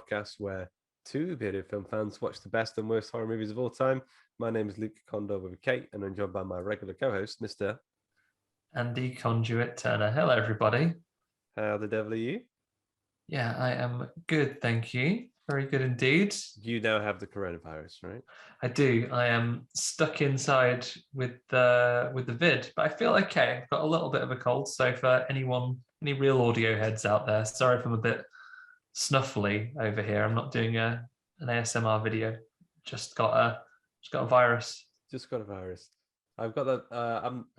podcast where two bearded film fans watch the best and worst horror movies of all time. My name is Luke Condor with Kate, and I'm joined by my regular co-host, Mr. Andy Conduit Turner. Hello, everybody. How the devil are you? Yeah, I am good, thank you. Very good indeed. You now have the coronavirus, right? I do. I am stuck inside with the vid, but I feel okay. I've got a little bit of a cold, so for any real audio heads out there, sorry if I'm a bit snuffly over here. I'm not doing an ASMR video. Just got a virus. Just got a virus. I've got that.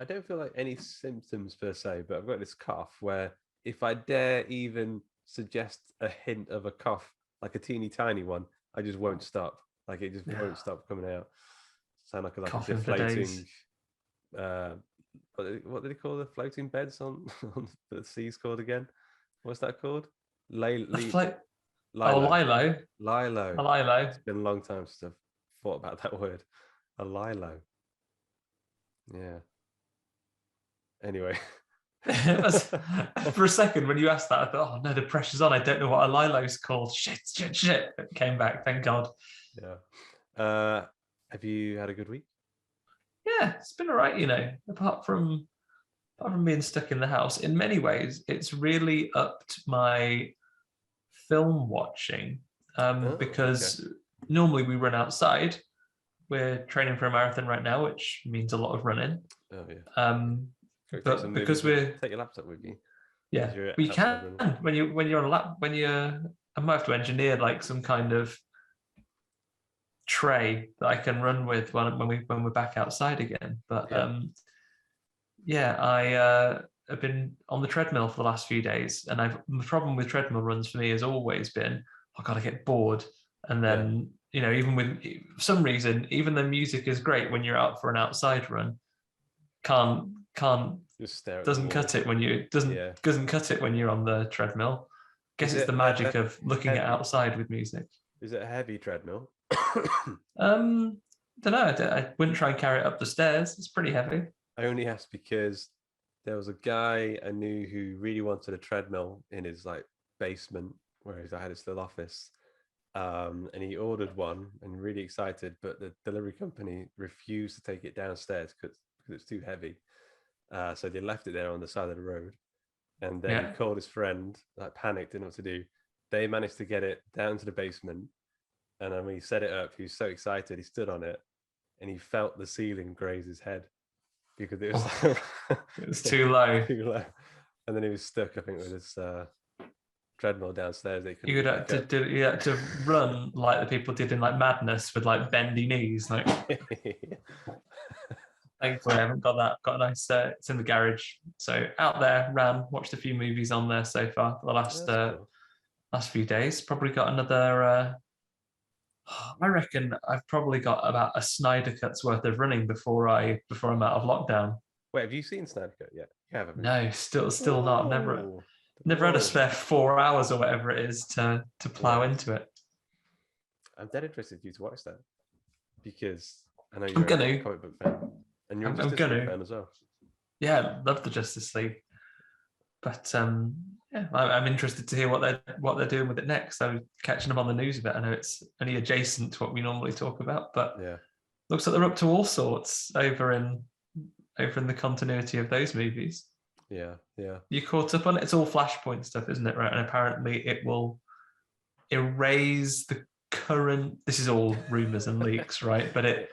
I don't feel like any symptoms per se, but I've got this cough where if I dare even suggest a hint of a cough, like a teeny tiny one, I just won't stop. Like it just won't stop coming out. Sound like a deflating. What do they call the floating beds on the sea's called again? What's that called? Lilo. Lilo. Lilo. It's been a long time since I've thought about that word. A lilo. Yeah. Anyway. For a second, when you asked that, I thought, oh no, the pressure's on. I don't know what a lilo's called. Shit. It came back, thank God. Yeah. Have you had a good week? Yeah, it's been all right, apart from being stuck in the house. In many ways, it's really upped my film watching because normally we run outside. We're training for a marathon right now, which means a lot of running. Oh yeah. But because we're take your laptop with you. Yeah, but you can when you're on a lap. I might have to engineer like some kind of tray that I can run with when we're back outside again. But I have been on the treadmill for the last few days, and the problem with treadmill runs for me has always been I gotta get bored, and then even with some reason, even though music is great when you're out for an outside run, doesn't cut it when you're on the treadmill. Guess it's the magic of looking at outside with music. Is it a heavy treadmill? Don't know. I wouldn't try and carry it up the stairs. It's pretty heavy. I only asked because there was a guy I knew who really wanted a treadmill in his basement where I had his little office. And he ordered one and really excited, but the delivery company refused to take it downstairs because it's too heavy. So they left it there on the side of the road, and then he called his friend, panicked, didn't know what to do. They managed to get it down to the basement, and then when he set it up, he was so excited. He stood on it, and he felt the ceiling graze his head because it was it was too low. Too low, and then he was stuck, I think, with his treadmill downstairs. You had to run like the people did in Madness with bendy knees. Thankfully, I haven't got that. Got a nice. It's in the garage. So out there, ran, watched a few movies on there so far for the last few days. Probably got another. I reckon I've probably got about a Snyder Cut's worth of running before I'm out of lockdown. Wait, have you seen Snyder Cut yet? You haven't? No, still not. Never had a spare 4 hours or whatever it is to plow into it. I'm dead interested for you to watch that because I know you're a comic book fan. And you're a Justice League fan as well. Yeah, love the Justice League. But I'm interested to hear what they're doing with it next. I'm catching up on the news a bit. I know it's only adjacent to what we normally talk about, but looks like they're up to all sorts over in the continuity of those movies. Yeah. You caught up on it? It's all Flashpoint stuff, isn't it? Right? And apparently it will erase the current. This is all rumors and leaks, right? But it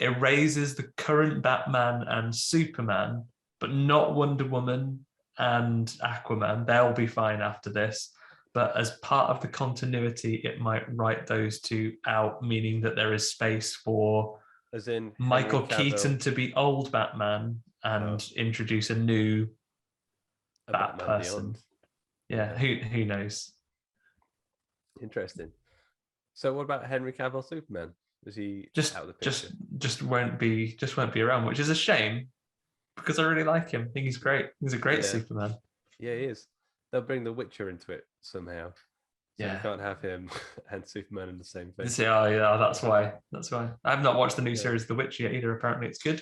erases the current Batman and Superman, but not Wonder Woman and Aquaman. They'll be fine after this. But as part of the continuity, it might write those two out, meaning that there is space for as in Michael Keaton to be old Batman and introduce a new Bat person. Yeah, who knows? Interesting. So what about Henry Cavill Superman? Is he out of the picture? Just won't be around, which is a shame because I really like him. I think he's great. He's a great Superman. Yeah, he is. They'll bring The Witcher into it somehow. So you can't have him and Superman in the same thing. That's why. I have not watched the new series The Witcher yet either. Apparently it's good.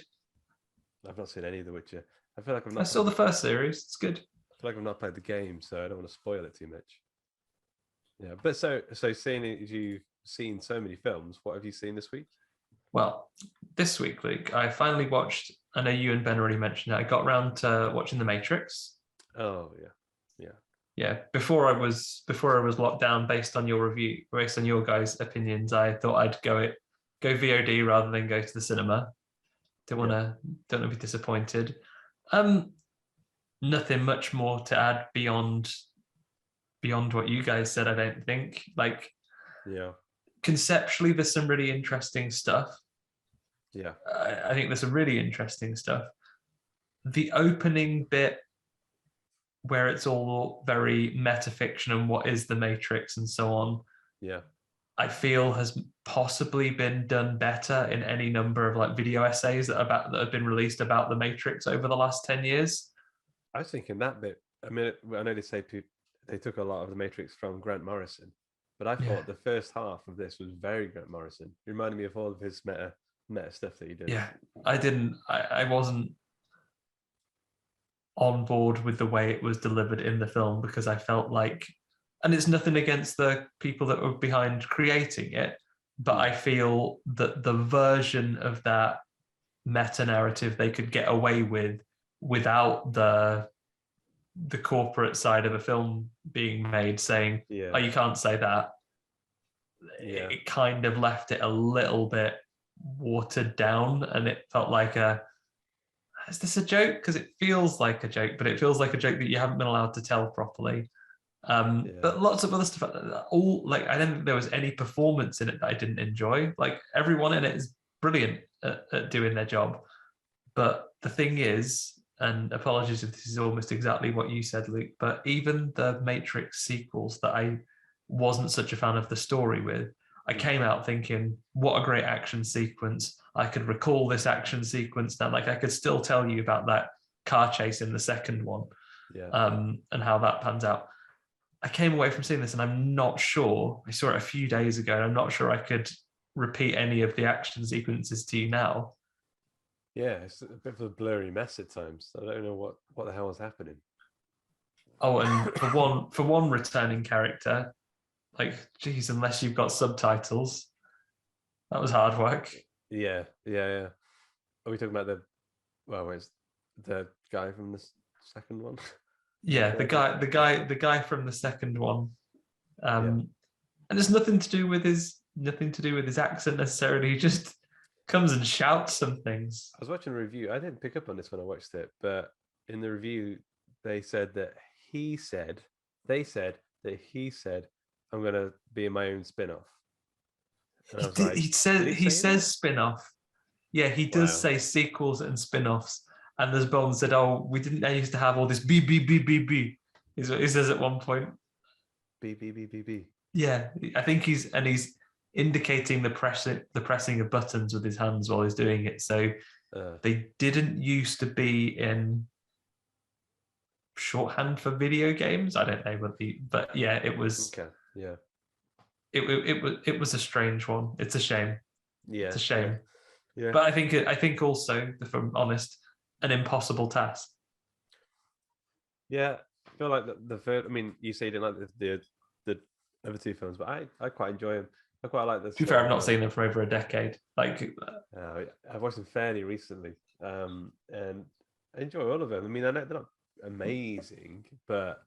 I've not seen any of The Witcher. I feel like I saw the first series. It's good. I feel like I've not played the game, so I don't want to spoil it too much. Yeah, but so seeing as you've seen so many films, what have you seen this week? Well, this week, Luke, I finally watched. I know you and Ben already mentioned it. I got around to watching The Matrix. Oh yeah, Yeah, before I was locked down, based on your review, based on your guys' opinions, I thought I'd go VOD rather than go to the cinema. Don't want to be disappointed. Nothing much more to add beyond what you guys said. I don't think. Like, yeah, conceptually, there's some really interesting stuff. yeah, I think there's some really interesting stuff. The opening bit, where it's all very metafiction and what is the Matrix and so on, yeah. I feel has possibly been done better in any number of like video essays that have been released about the Matrix over the last 10 years. I was thinking that bit. I mean, I know they say they took a lot of the Matrix from Grant Morrison, but I thought the first half of this was very Grant Morrison. It reminded me of all of his meta stuff that he did. Yeah, I wasn't on board with the way it was delivered in the film, because I felt like, and it's nothing against the people that were behind creating it, but I feel that the version of that meta narrative they could get away with without the corporate side of a film being made saying, oh, you can't say that. Yeah. It kind of left it a little bit watered down, and it felt like is this a joke? Because it feels like a joke, but it feels like a joke that you haven't been allowed to tell properly. But lots of other stuff, all like, I don't think there was any performance in it that I didn't enjoy. Like, everyone in it is brilliant at doing their job. But the thing is, and apologies if this is almost exactly what you said, Luke, but even the Matrix sequels that I wasn't such a fan of the story with, I came out thinking, what a great action sequence. I could recall this action sequence now. Like, I could still tell you about that car chase in the second one, and how that pans out. I came away from seeing this and I'm not sure, I saw it a few days ago, and I'm not sure I could repeat any of the action sequences to you now. Yeah, it's a bit of a blurry mess at times. I don't know what the hell was happening. Oh, and for one returning character, like, geez, unless you've got subtitles, that was hard work. Yeah. Are we talking about where's the guy from the second one? Yeah, the guy from the second one. And it's nothing to do with his accent necessarily. He just comes and shouts some things. I was watching a review. I didn't pick up on this when I watched it, but in the review they said that he said I'm gonna be in my own spin-off. He says spin-off. Yeah, he does say sequels and spin-offs. And there's Bond said, "Oh, we didn't used to have all this B B B B B." Is what he says at one point. B B B B B. Yeah, I think he's indicating the pressing of buttons with his hands while he's doing it. So they didn't used to be in shorthand for video games. I don't know but yeah, it was. Okay. Yeah. It was a strange one. It's a shame. Yeah, it's a shame. Yeah. But I think also, if I'm honest, an impossible task. Yeah, I feel like the third. I mean, you say you didn't like the other two films, but I quite enjoy them. I quite like this. To be fair, I've not seen them for over a decade. Like, I've watched them fairly recently, and I enjoy all of them. I mean, I know they're not amazing, but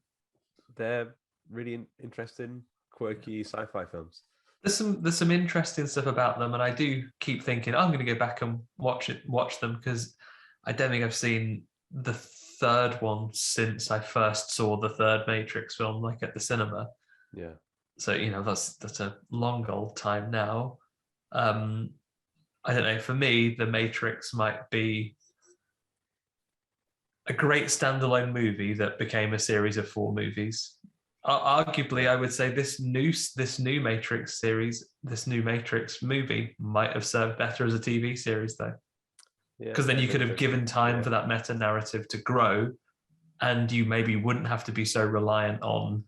they're really interesting, quirky sci-fi films. There's some interesting stuff about them, and I do keep thinking I'm going to go back and watch them, because I don't think I've seen the third one since I first saw the third Matrix film, like at the cinema. Yeah. So, that's a long old time now. I don't know. For me, The Matrix might be a great standalone movie that became a series of 4 movies. Arguably, I would say this new Matrix series, this new Matrix movie might have served better as a TV series, though. Because then you could have given time for that meta narrative to grow, and you maybe wouldn't have to be so reliant on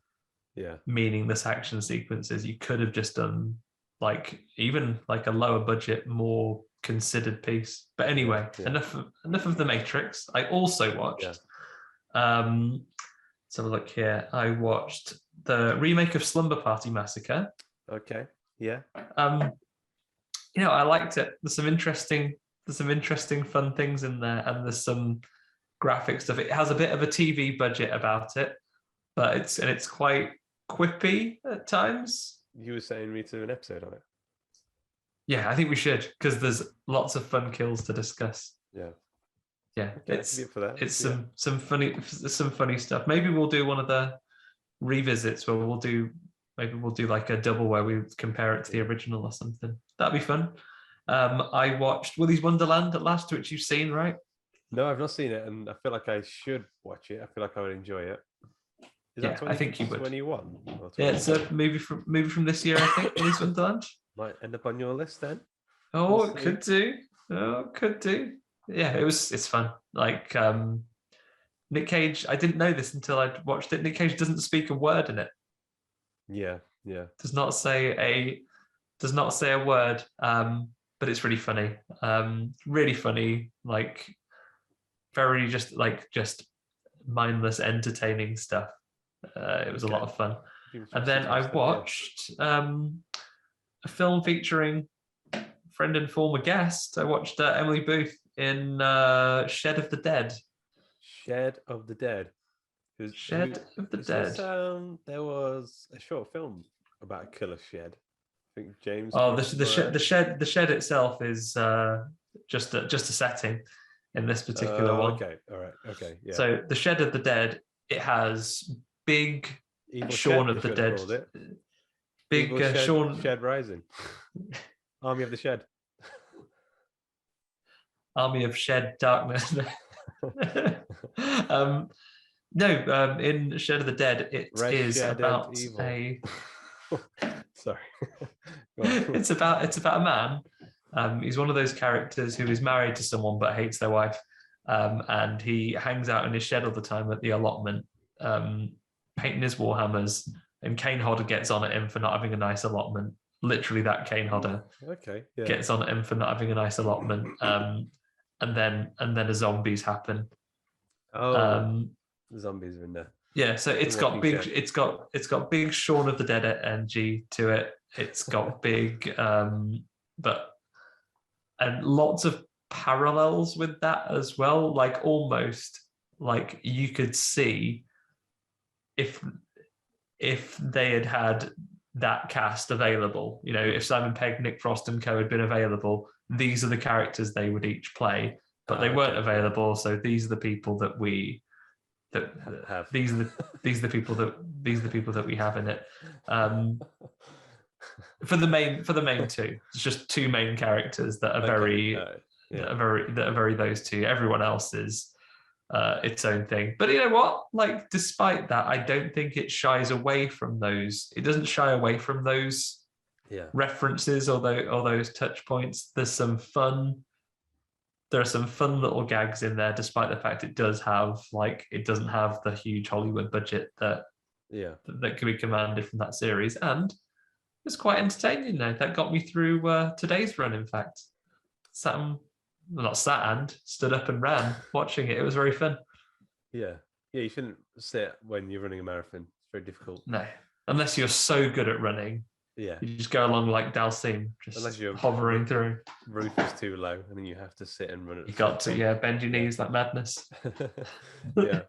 meaningless action sequences. You could have just done even a lower budget, more considered piece. But anyway, enough of The Matrix. I also watched. Let's have a look here. I watched the remake of Slumber Party Massacre. Okay. Yeah. I liked it. There's some interesting fun things in there, and there's some graphic stuff. It has a bit of a TV budget about it, but it's quite quippy at times. You were saying me to an episode on it. Yeah, I think we should, because there's lots of fun kills to discuss. Yeah. Yeah, Okay, it's some funny stuff. Maybe we'll do one of the revisits where we'll do like a double where we compare it to the original or something. That'd be fun. I watched Willy's Wonderland at last, which you've seen, right? No, I've not seen it, and I feel like I should watch it. I feel like I would enjoy it. Is that I think you would. 21? Yeah, it's a movie from this year, I think. Willy's Wonderland Might end up on your list then. Oh, We'll it see. could do. Oh, it could do. Yeah, it's fun. Like Nick Cage, I didn't know this until I watched it. Nick Cage doesn't speak a word in it. Yeah. Does not say a word. But it's really funny. Really funny. Like very just mindless, entertaining stuff. It was a lot of fun. And then I watched a film featuring friend and former guest. I watched Emily Booth in Shed of the Dead. Shed of the Dead. Shed of the Dead. There was a short film about a killer shed. I think James. Oh, the shed itself is just a setting in this particular one. Okay, all right, okay, yeah. So the Shed of the Dead, it has big Evil Shaun Shed, of the you Dead. called it. Big Evil Shaun. Shed Rising. Army of the Shed. Army of Shed Darkness. In Shed of the Dead, it is about a. Sorry. It's about a man. He's one of those characters who is married to someone but hates their wife, and he hangs out in his shed all the time at the allotment, painting his warhammers. And Kane Hodder gets on at him for not having a nice allotment. Literally, that Kane Hodder gets on at him for not having a nice allotment. And then the zombies happen. The zombies are in there. Yeah, so it's got big Shaun of the Dead energy to it. It's got big, and lots of parallels with that as well. Like almost like you could see if they had that cast available. You know, if Simon Pegg, Nick Frost, and co had been available, these are the characters they would each play. But they weren't available, so these are the people that we. These are the people that we have in it. For the main two, it's just two main characters that are very those two. Everyone else is its own thing. But you know what? Like, despite that, I don't think it shies away from those. It doesn't shy away from those references or those touch points. There are some fun little gags in there, despite the fact it doesn't have the huge Hollywood budget that can be commanded from that series. And it's quite entertaining now. That got me through today's run, in fact. Stood up and ran watching it. It was very fun. Yeah. You shouldn't sit when you're running a marathon. It's very difficult. No, unless you're so good at running. Yeah, you just go along like Dalsim, just hovering through. Roof is too low, and then you have to sit and run it. You got to bend your knees like madness. Yeah.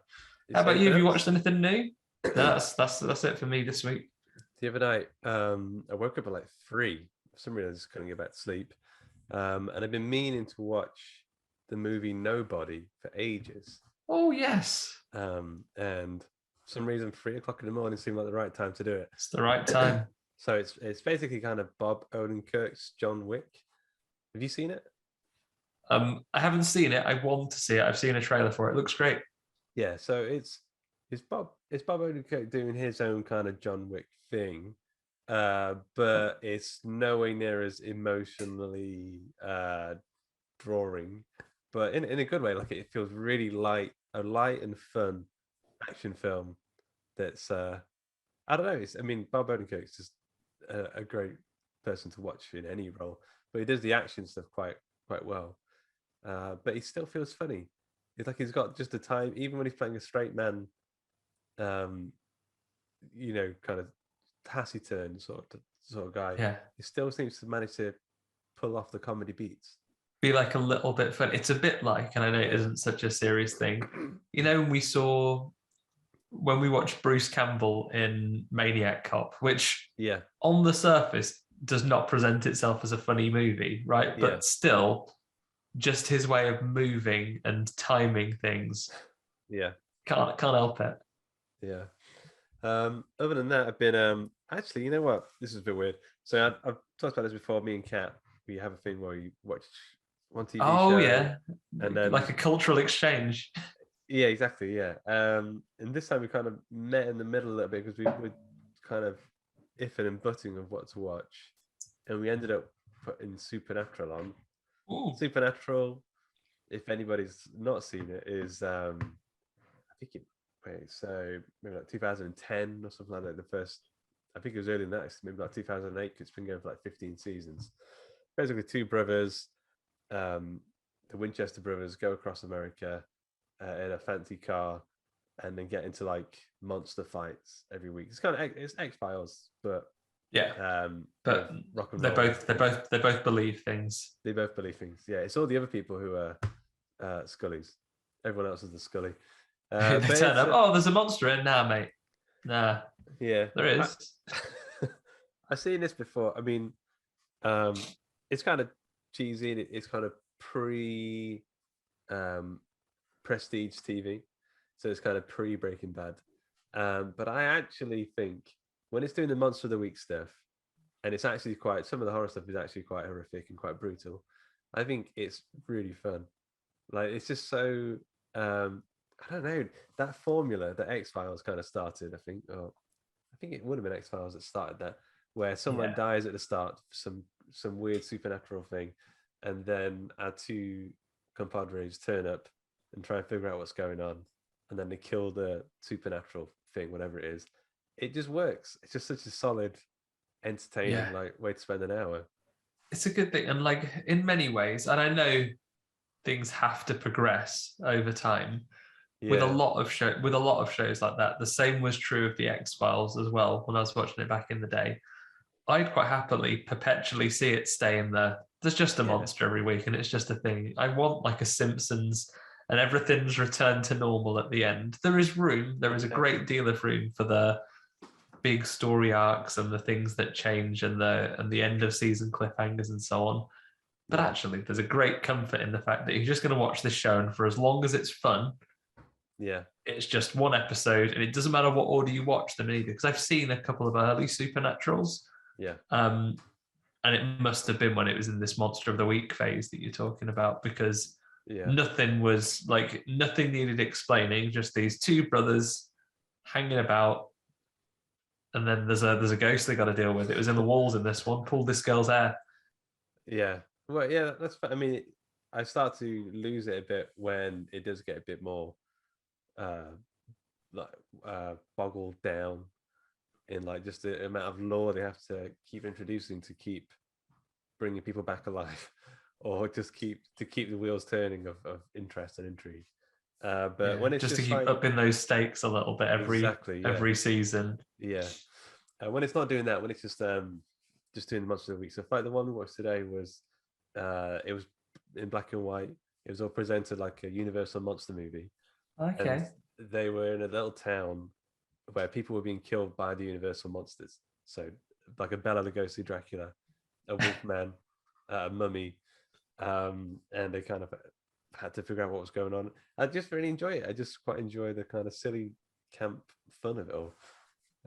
How about you? Have you watched anything new? That's it for me this week. The other night, I woke up at like 3. For some reason, I just couldn't get back to sleep, and I've been meaning to watch the movie Nobody for ages. Oh yes. And for some reason, 3 o'clock in the morning seemed like the right time to do it. It's the right time. So it's basically kind of Bob Odenkirk's John Wick. Have you seen it? I haven't seen it. I want to see it. I've seen a trailer for it. It looks great. Yeah, so it's Bob Odenkirk doing his own kind of John Wick thing, but it's nowhere near as emotionally drawing, but in a good way. Like it feels really light and fun action film. That's I don't know. Bob Odenkirk's just a great person to watch in any role, but he does the action stuff quite well. But he still feels funny. It's like he's got just a time, even when he's playing a straight man. kind of taciturn sort of guy, Yeah. he still seems to manage to pull off the comedy beats. Be like a little bit fun. It's a bit like, and I know it isn't such a serious thing. When we watched Bruce Campbell in Maniac Cop, which Yeah, on the surface does not present itself as a funny movie, right? yeah, But still, just his way of moving and timing things yeah, can't help it. yeah. Other than that, I've been actually, you know what? This is a bit weird. So I've talked about this before. Me and Kat, we have a thing where we watch one TV Oh show, yeah, and then like a cultural exchange. yeah, exactly, yeah. And this time we kind of met in the middle a little bit because we were kind of iffing and butting of what to watch, and we ended up putting Supernatural on. Ooh. Supernatural, if anybody's not seen it, is I think it so maybe like 2010 or something like that. The first, I think it was early in that, maybe like 2008. It's been going for like 15 seasons. Basically, two brothers, the Winchester brothers, go across America in a fancy car, and then get into like monster fights every week. It's X-Files, but Yeah, with but rock and they roll. both believe things. They both believe things. Yeah, it's all the other people who are Scullies. Everyone else is the Scully. They But turn it's up. Oh, there's a monster in now, mate. Nah, yeah, there is. I've seen this before. I mean, it's kind of cheesy. It's kind of pre prestige TV, so it's kind of pre Breaking Bad. But I actually think when it's doing the Monster of the Week stuff, and it's actually quite some of the horror stuff is actually quite horrific and quite brutal. I think it's really fun. Like it's just so I don't know that formula that X Files kind of started. I think it would have been X Files that started that, where someone Yeah. dies at the start, some weird supernatural thing, and then our two compadres turn up and try and figure out what's going on, and then they kill the supernatural thing, whatever it is. It just works. It's just such a solid, entertaining Yeah. like way to spend an hour. It's a good thing, and like in many ways, and I know things have to progress over time. With a Yeah, lot of shows like that, the same was true of the X Files as well. When I was watching it back in the day, I'd quite happily perpetually see it stay in there. There's just a yeah, monster every week, and it's just a thing. I want like a Simpsons, and everything's returned to normal at the end. There is room. There is a great deal of room for the big story arcs and the things that change and the end of season cliffhangers and so on. But yeah, actually, there's a great comfort in the fact that you're just going to watch this show, and for as long as it's fun, yeah, it's just one episode, and it doesn't matter what order you watch them in either. Because I've seen a couple of early Supernaturals, yeah, and it must have been when it was in this Monster of the Week phase that you're talking about, because yeah. nothing needed explaining. Just these two brothers hanging about, and then there's a ghost they got to deal with. It was in the walls in this one. Pulled this girl's hair. Yeah. Well, yeah, that's. I mean, I start to lose it a bit when it does get a bit more, uh, like boggled down in like just the amount of lore they have to keep introducing to keep bringing people back alive, or just keep the wheels turning of interest and intrigue. But Yeah, when it's just to just keep like upping those stakes a little bit exactly, yeah, every season. yeah. When it's not doing that, when it's just doing the monster of the week. So like the one we watched today was it was in black and white. It was all presented like a Universal monster movie, and Okay. they were in a little town where people were being killed by the Universal monsters. So like a Bela Lugosi Dracula, a Wolfman, a mummy, and they kind of had to figure out what was going on. I just really enjoy it. I just quite enjoy the kind of silly camp fun of it all.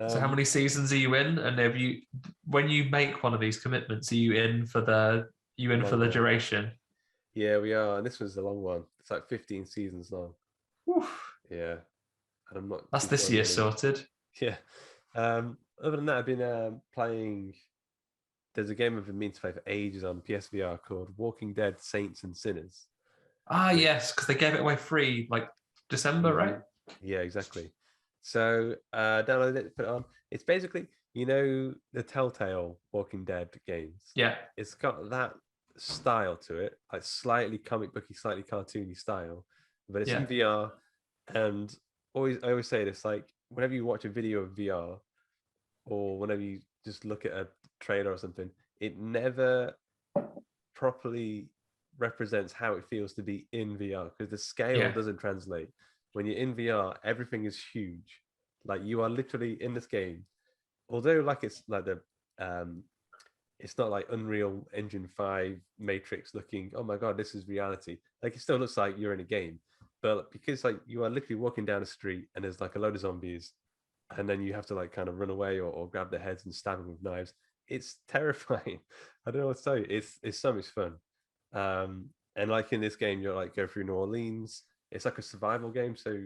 So how many seasons are you in? And have you, when you make one of these commitments, are you in for the Longer. duration? Yeah, we are. And this was a long one. It's like 15 seasons long. Oof, Yeah. And I'm not that's too this sure I'm year gonna. sorted. Yeah. Other than that, I've been playing. There's a game I've been meaning to play for ages on PSVR called Walking Dead: Saints and Sinners. Ah, Which, yes, because they gave it away free like December, right? yeah, exactly. So downloaded it, put it on. It's basically the Telltale Walking Dead games. Yeah, It's got that style to it, like slightly comic booky, slightly cartoony style, but it's yeah. in VR. And I always say this, like whenever you watch a video of VR, or whenever you just look at a trailer or something, it never properly represents how it feels to be in VR, because the scale Yeah. doesn't translate. When you're in VR, everything is huge. Like, you are literally in this game. Although like it's like it's not like Unreal Engine 5 Matrix looking, oh my god, this is reality. Like, it still looks like you're in a game. But because like you are literally walking down a street and there's like a load of zombies, and then you have to like kind of run away, or grab their heads and stab them with knives. It's terrifying. I don't know what to tell you. It's so much fun. And like in this game, you're like go through New Orleans. It's like a survival game. So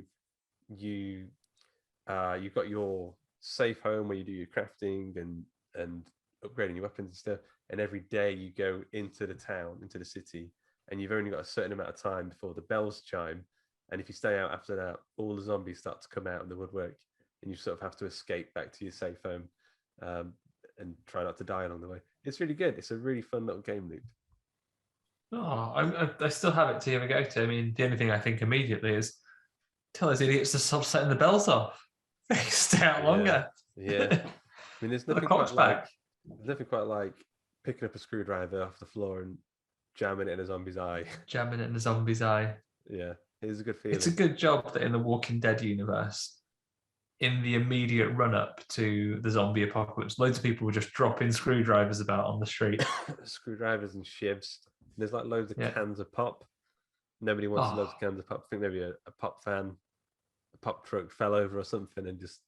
you you've got your safe home where you do your crafting and upgrading your weapons and stuff. And every day you go into the town, into the city, and you've only got a certain amount of time before the bells chime. And if you stay out after that, all the zombies start to come out in the woodwork, and you sort of have to escape back to your safe home, and try not to die along the way. It's really good. It's a really fun little game loop. Oh, I still have it to give a go to. I mean, the only thing I think immediately is tell those idiots to stop setting the bells off. They stay out longer. Yeah. I mean, there's nothing quite like picking up a screwdriver off the floor and jamming it in a zombie's eye. Jamming it in a zombie's eye. Yeah, it's a good feeling. It's a good job that in the Walking Dead universe, in the immediate run-up to the zombie apocalypse, loads of people were just dropping screwdrivers about on the street. Screwdrivers and shivs. There's like loads of cans of pop. Nobody wants loads of cans of pop. I think maybe a pop fan, a pop truck fell over or something and just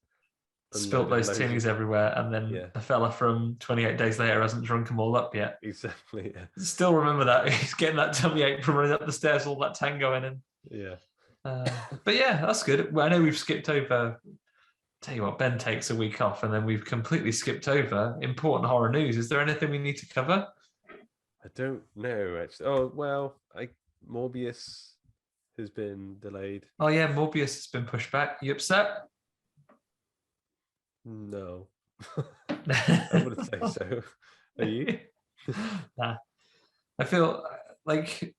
spilt those tinnies everywhere, and then the fella from 28 Days Later hasn't drunk them all up yet. Exactly. Yeah. Still remember that. He's getting that tummy ache from running up the stairs, all that tango in. Yeah. But yeah, that's good. I know we've skipped over. Tell you what, Ben takes a week off, and then we've completely skipped over important horror news. Is there anything we need to cover? I don't know, actually. Oh, well, Morbius has been delayed. Oh yeah, Morbius has been pushed back. You upset? No. I wouldn't say so. Are you? Nah. I feel like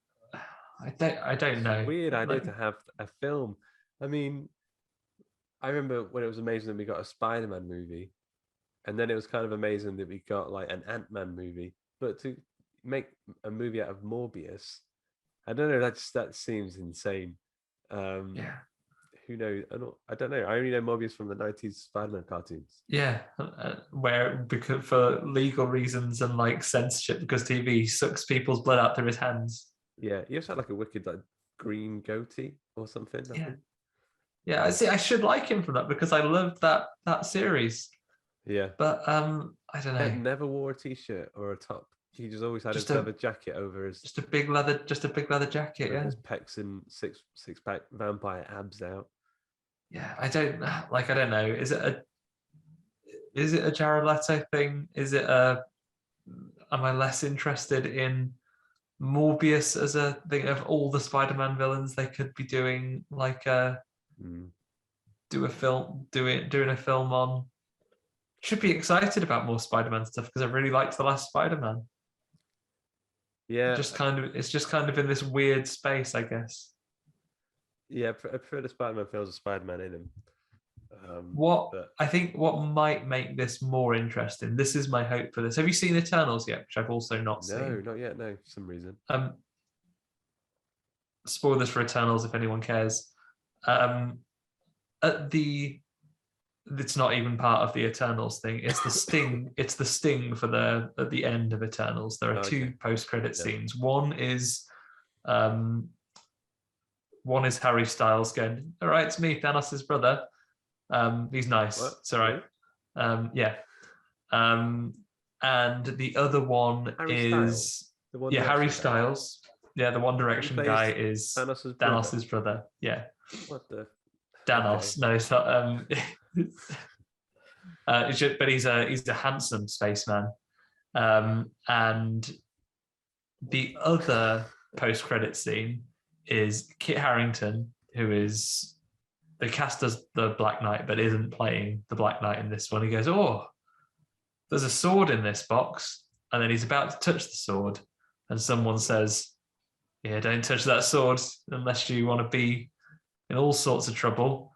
I don't know. Weird idea to have a film. I mean, I remember when it was amazing that we got a Spider-Man movie, and then it was kind of amazing that we got like an Ant-Man movie. But to make a movie out of Morbius, I don't know. That seems insane. Yeah. Who knows? I don't know. I only know Morbius from the 90s Spider-Man cartoons. Yeah, where because for legal reasons and like censorship, because TV sucks people's blood out through his hands. Yeah, he also had like a wicked like green goatee or something. Yeah. I see. I should like him for that because I loved that series. Yeah, but I don't know. He never wore a t-shirt or a top. He just always had his leather jacket over his. Just a big leather jacket. Yeah, his pecs and six pack vampire abs out. Yeah, I don't know. Is it a Jared Leto thing? Is it a? Am I less interested in Morbius as a thing of all the Spider-Man villains they could be doing like doing a film on? Should be excited about more Spider-Man stuff because I really liked the last Spider-Man. Yeah, it's just kind of in this weird space, I guess. Yeah, I prefer the Spider-Man films with Spider-Man in them. I think what might make this more interesting, this is my hope for this. Have you seen Eternals yet? Which I've also not seen. No, not yet. No, for some reason. Spoilers for Eternals if anyone cares. It's not even part of the Eternals thing. It's the sting. It's the sting for at the end of Eternals. There are two post-credit scenes. One is Harry Styles going, "All right, it's me, Thanos' brother." He's nice. What? It's all right. Yeah. And the other one is Harry Styles. Yeah, the One Direction guy is Thanos' brother. Yeah. What the? Thanos. Okay. No, it's not. But he's a handsome spaceman. And the other post-credit scene is Kit Harington, who is the cast as the Black Knight, but isn't playing the Black Knight in this one. He goes, "Oh, there's a sword in this box," and then he's about to touch the sword, and someone says, "Yeah, don't touch that sword unless you want to be in all sorts of trouble."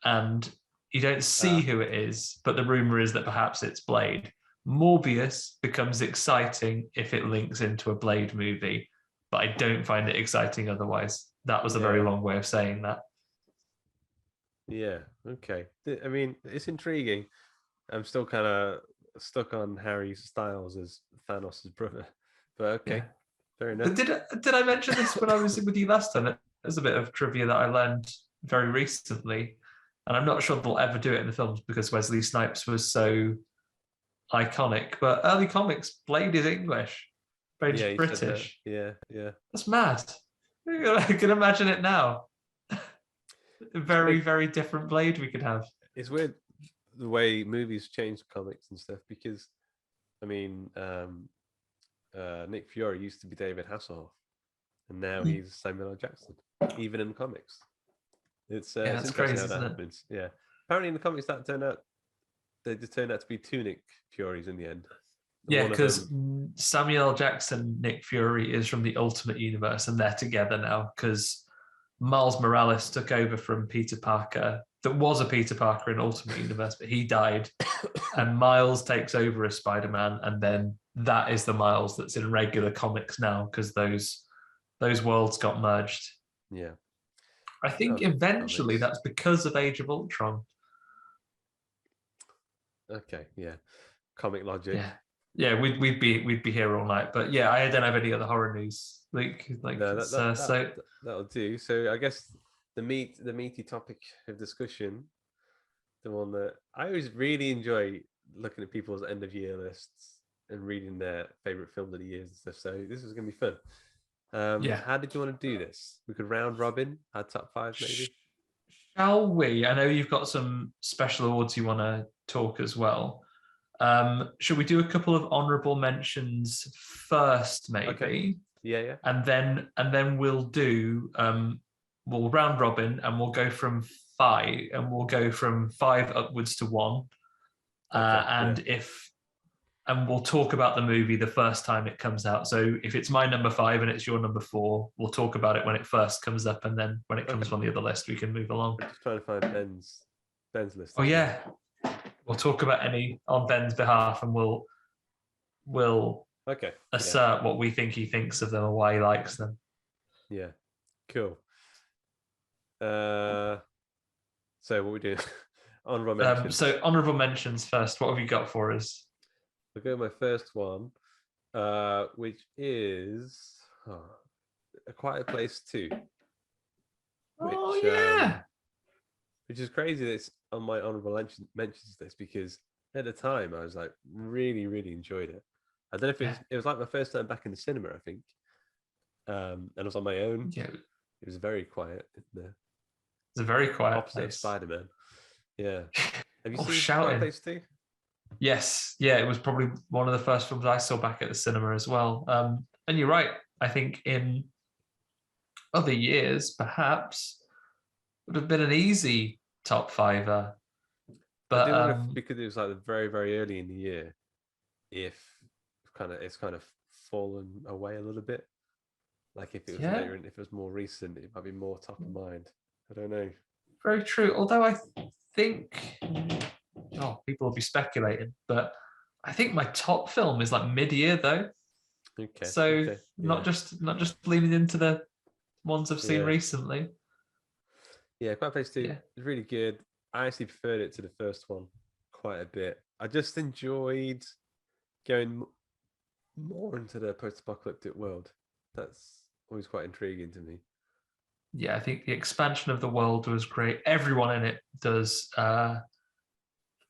And You don't see who it is, but the rumor is that perhaps it's Blade. Morbius becomes exciting if it links into a Blade movie, but I don't find it exciting otherwise. That was a very long way of saying that. Yeah. Okay. I mean, it's intriguing. I'm still kind of stuck on Harry Styles as Thanos' brother, but okay, fair enough. Did I mention this when I was with you last time? There's a bit of trivia that I learned very recently, and I'm not sure they'll ever do it in the films because Wesley Snipes was so iconic. But early comics, Blade is English, Blade's British. Yeah. That's mad. I can imagine it now. A very, very different Blade we could have. It's weird the way movies change comics and stuff because, I mean, Nick Fury used to be David Hasselhoff, and now he's Samuel L. Jackson, even in comics. It's that's interesting crazy, how that happens. Yeah, apparently in the comics they just turned out to be two Nick Furies in the end. Yeah, because Samuel L. Jackson, Nick Fury is from the Ultimate Universe, and they're together now because Miles Morales took over from Peter Parker. That was a Peter Parker in Ultimate Universe, but he died, and Miles takes over as Spider-Man, and then that is the Miles that's in regular comics now because those worlds got merged. Yeah, I think eventually that's because of Age of Ultron. Okay, yeah, comic logic. Yeah, we'd be here all night. But yeah, I don't have any other horror news. That'll do. So I guess the meaty topic of discussion, the one that I always really enjoy looking at people's end of year lists and reading their favorite film of the years and stuff. So this is gonna be fun. How did you want to do this? We could round robin our top 5 maybe. Shall we? I know you've got some special awards you want to talk as well. Should we do a couple of honourable mentions first, maybe? Okay. Yeah. And then we'll do we'll round robin and we'll go from 5 upwards to 1. And we'll talk about the movie the first time it comes out. So if it's my number 5 and it's your number 4, we'll talk about it when it first comes up, and then when it comes on the other list, we can move along. We're just trying to find Ben's list. Oh yeah, we'll talk about any on Ben's behalf, and we'll assert what we think he thinks of them and why he likes them. Yeah, cool. So what we do? Honorable mentions. So honorable mentions first. What have you got for us? I'll go with my first one, which is A Quiet Place 2. Which is crazy that it's on my honorable mentions list because at the time I was like really, really enjoyed it. I don't know if it was like my first time back in the cinema, I think. And I was on my own. Yeah. It was very quiet in there. It's a very quiet opposite place. Of Spider-Man. Yeah. Have you seen shouting. Quiet Place 2? Yes. Yeah, it was probably one of the first films I saw back at the cinema as well. And you're right. I think in other years, perhaps, would have been an easy top 5er. But I do wonder if, because it was like very, very early in the year, if it's kind of fallen away a little bit. Like if it was later and if it was more recent, it might be more top of mind. I don't know. Very true. Although I think people will be speculating, but I think my top film is like mid-year though. Okay. So not just leaning into the ones I've seen recently. Yeah, Quiet Place 2 is really good. I actually preferred it to the first one quite a bit. I just enjoyed going more into the post-apocalyptic world. That's always quite intriguing to me. Yeah, I think the expansion of the world was great. Everyone in it does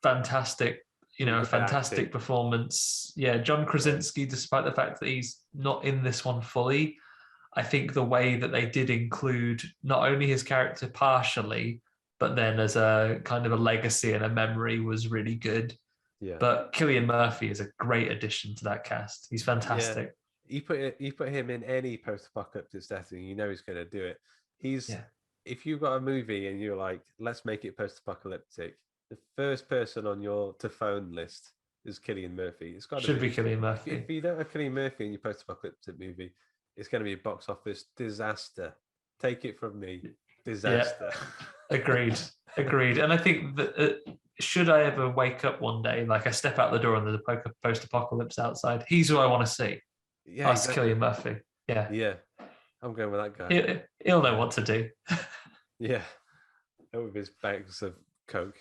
fantastic, fantastic performance. Yeah, John Krasinski, despite the fact that he's not in this one fully, I think the way that they did include not only his character partially, but then as a kind of a legacy and a memory was really good. Yeah. But Killian Murphy is a great addition to that cast. He's fantastic. Yeah. You put him in any post-apocalyptic setting, you know he's going to do it. If you've got a movie and you're like, let's make it post-apocalyptic, the first person on your to phone list is Killian Murphy. It's got to be Killian Murphy. If you don't have Killian Murphy in your post-apocalyptic movie, it's going to be a box office disaster. Take it from me, disaster. Yeah. Agreed. Agreed. And I think that should I ever wake up one day, like I step out the door and there's a post-apocalypse outside, he's who I want to see. Yeah, That's exactly. Killian Murphy. Yeah. Yeah, I'm going with that guy. He'll know what to do. Yeah, with his bags of Coke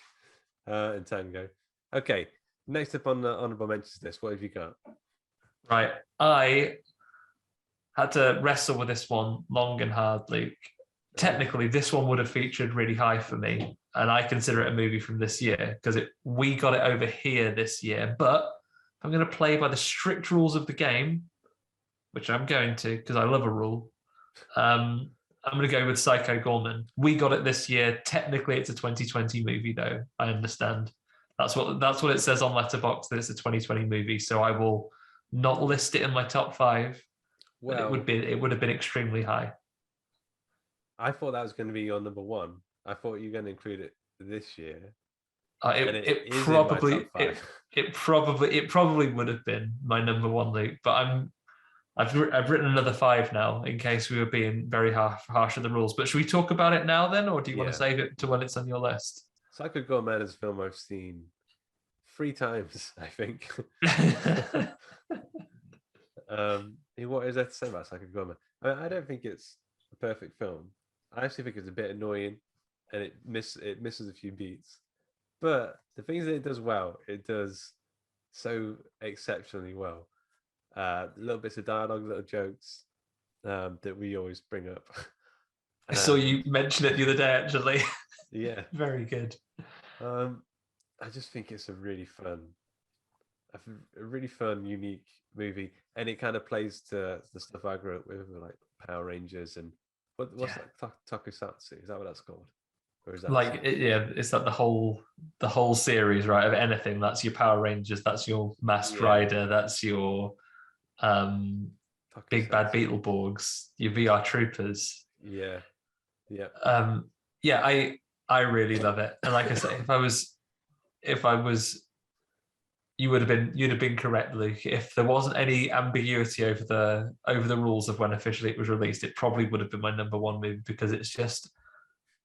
and Tango. Okay, next up on the honorable mentions list, what have you got? Right. I had to wrestle with this one long and hard, Luke. Technically, this one would have featured really high for me, and I consider it a movie from this year because we got it over here this year. But I'm going to play by the strict rules of the game, which I'm going to because I love a rule. I'm going to go with Psycho Gorman. We got it this year. Technically, it's a 2020 movie, though. I understand. That's what it says on Letterboxd, that it's a 2020 movie. So I will not list it in my top 5. Well, it would have been extremely high. I thought that was going to be your number 1. I thought you were going to include it this year. It probably would have been my number 1, Luke. But I've written another 5 now in case we were being very harsh with the rules. But should we talk about it now then, or do you want to save it to when it's on your list? Psycho Gorman is a film I've seen 3 times, I think. What is there to say about Psycho Gorman? I don't think it's a perfect film. I actually think it's a bit annoying, and it misses a few beats. But the things that it does well, it does so exceptionally well. Little bits of dialogue, little jokes that we always bring up. I saw you mention it the other day, actually. Yeah. Very good. I just think it's a really fun, unique movie, and it kind of plays to the stuff I grew up with like Power Rangers and what's that, Tokusatsu? Is that what that's called? Or is that it's like the whole series, right? Of anything. That's your Power Rangers. That's your Masked Rider. That's your Big Bad Beetleborgs. Your VR Troopers. Yeah. I really love it. And like I say, if I was, you'd have been correct, Luke. If there wasn't any ambiguity over the rules of when officially it was released, it probably would have been my number 1 movie because it's just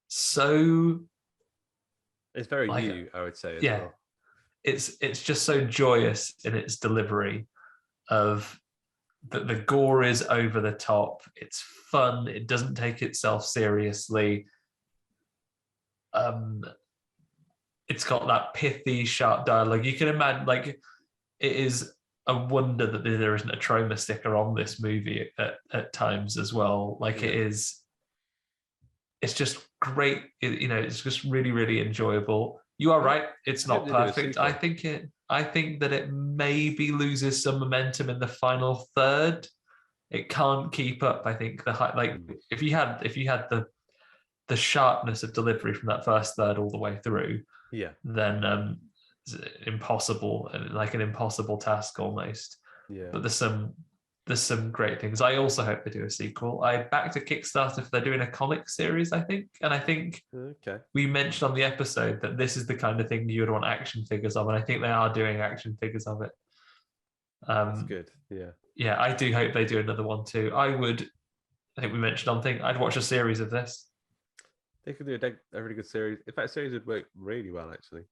so. It's very new, I would say. As well. It's just so joyous in its delivery of that the gore is over the top. It's fun. It doesn't take itself seriously. It's got that pithy, sharp dialogue. You can imagine, like, it is a wonder that there isn't a trauma sticker on this movie at times as well. Like it's just great. It's just really, really enjoyable. You are right. It's not perfect. I think that it maybe loses some momentum in the final third. It can't keep up. I think if you had the sharpness of delivery from that first third all the way through, then it's impossible, like an impossible task almost. Yeah. But there's some great things. I also hope they do a sequel. I backed a Kickstarter if they're doing a comic series, I think. And I think we mentioned on the episode that this is the kind of thing you would want action figures of, and I think they are doing action figures of it. That's good. Yeah. Yeah, I do hope they do another one too. I think we mentioned on thing, I'd watch a series of this. They could do a really good series. In fact, series would work really well, actually.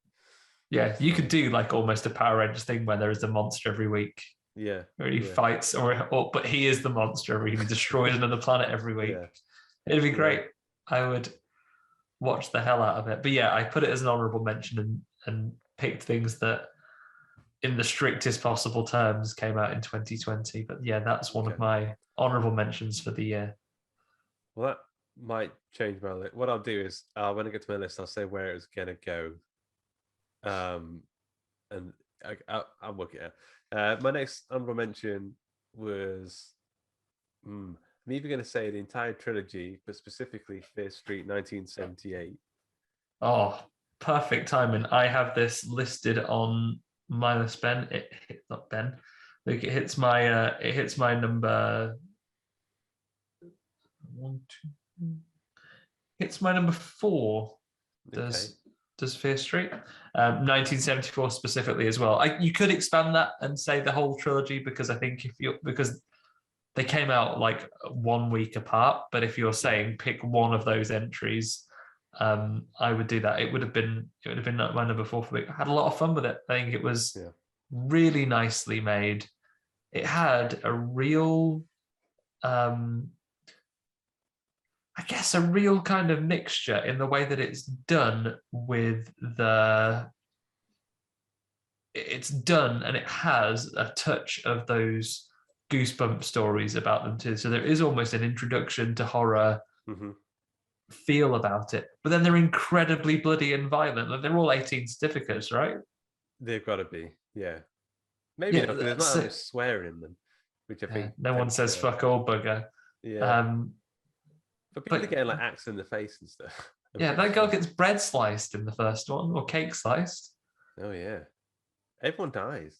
Yeah, you could do like almost a Power Rangers thing where there is a monster every week. Yeah. Where he fights, but he is the monster every week. He destroys another planet every week. Yeah. It'd be great. I would watch the hell out of it. But yeah, I put it as an honorable mention and picked things that, in the strictest possible terms, came out in 2020. But yeah, that's one of my honorable mentions for the year. Well, that might change my list. What I'll do is when I get to my list, I'll say where it was gonna go. And I'll work it out. My next honorable mention was I'm either going to say the entire trilogy, but specifically Fear Street 1978. Oh, perfect timing. I have this listed on my list, Ben. Not Ben. Like it hits my number 1, 2. It's my number 4. Does Fear Street 1974 specifically as well. You could expand that and say the whole trilogy, because I think because they came out like 1 week apart. But if you're saying pick one of those entries, I would do that. It would have been my number 4 for me. I had a lot of fun with it. I think it was really nicely made. It had a real, I guess, a real kind of mixture in the way that it's done it's done, and it has a touch of those Goosebump stories about them too. So there is almost an introduction to horror feel about it, but then they're incredibly bloody and violent. Like, they're all 18 certificates, right? They've got to be, yeah. Maybe not, because there's not that much swearing in them, which I think no one says fuck all bugger. Yeah. But people are getting like axed in the face and stuff. Yeah, that girl gets bread sliced in the first one, or cake sliced. Oh yeah, everyone dies.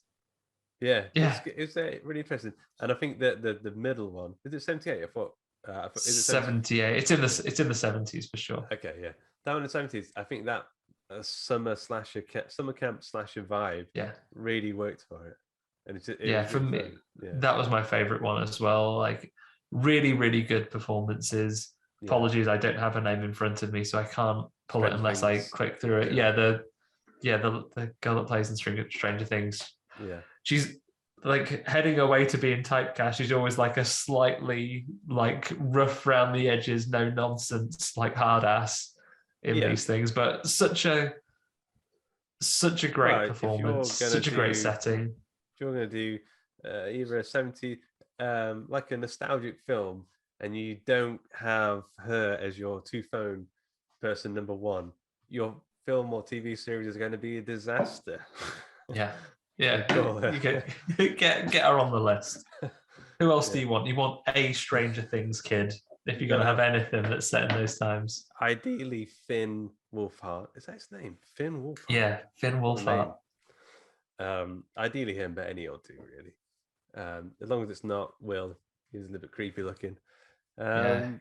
Yeah. It's really interesting. And I think that the middle one, is it 78? I thought is it 78. It's in the 70s for sure. Okay, yeah, that one in the 70s. I think that summer camp slasher vibe really worked for it. And for me, that was my favorite one as well. Like, really, really good performances. Apologies, I don't have a name in front of me, so I can't pull it unless I click through it. The girl that plays in Stranger Things. Yeah, she's like heading away to being typecast. She's always like a slightly like rough around the edges, no nonsense, like hard ass in these things. But such a great performance, such a great setting. If you're going to do either a 70, like a nostalgic film, and you don't have her as your two-phone person number one, your film or TV series is going to be a disaster. Yeah. You get her on the list. Who else do you want? You want a Stranger Things kid if you're going to have anything that's set in those times. Ideally, Finn Wolfhard. Is that his name? Finn Wolfhard. Yeah, Finn Wolfhard. Ideally him, but any odd two really. As long as it's not Will, he's a little bit creepy looking.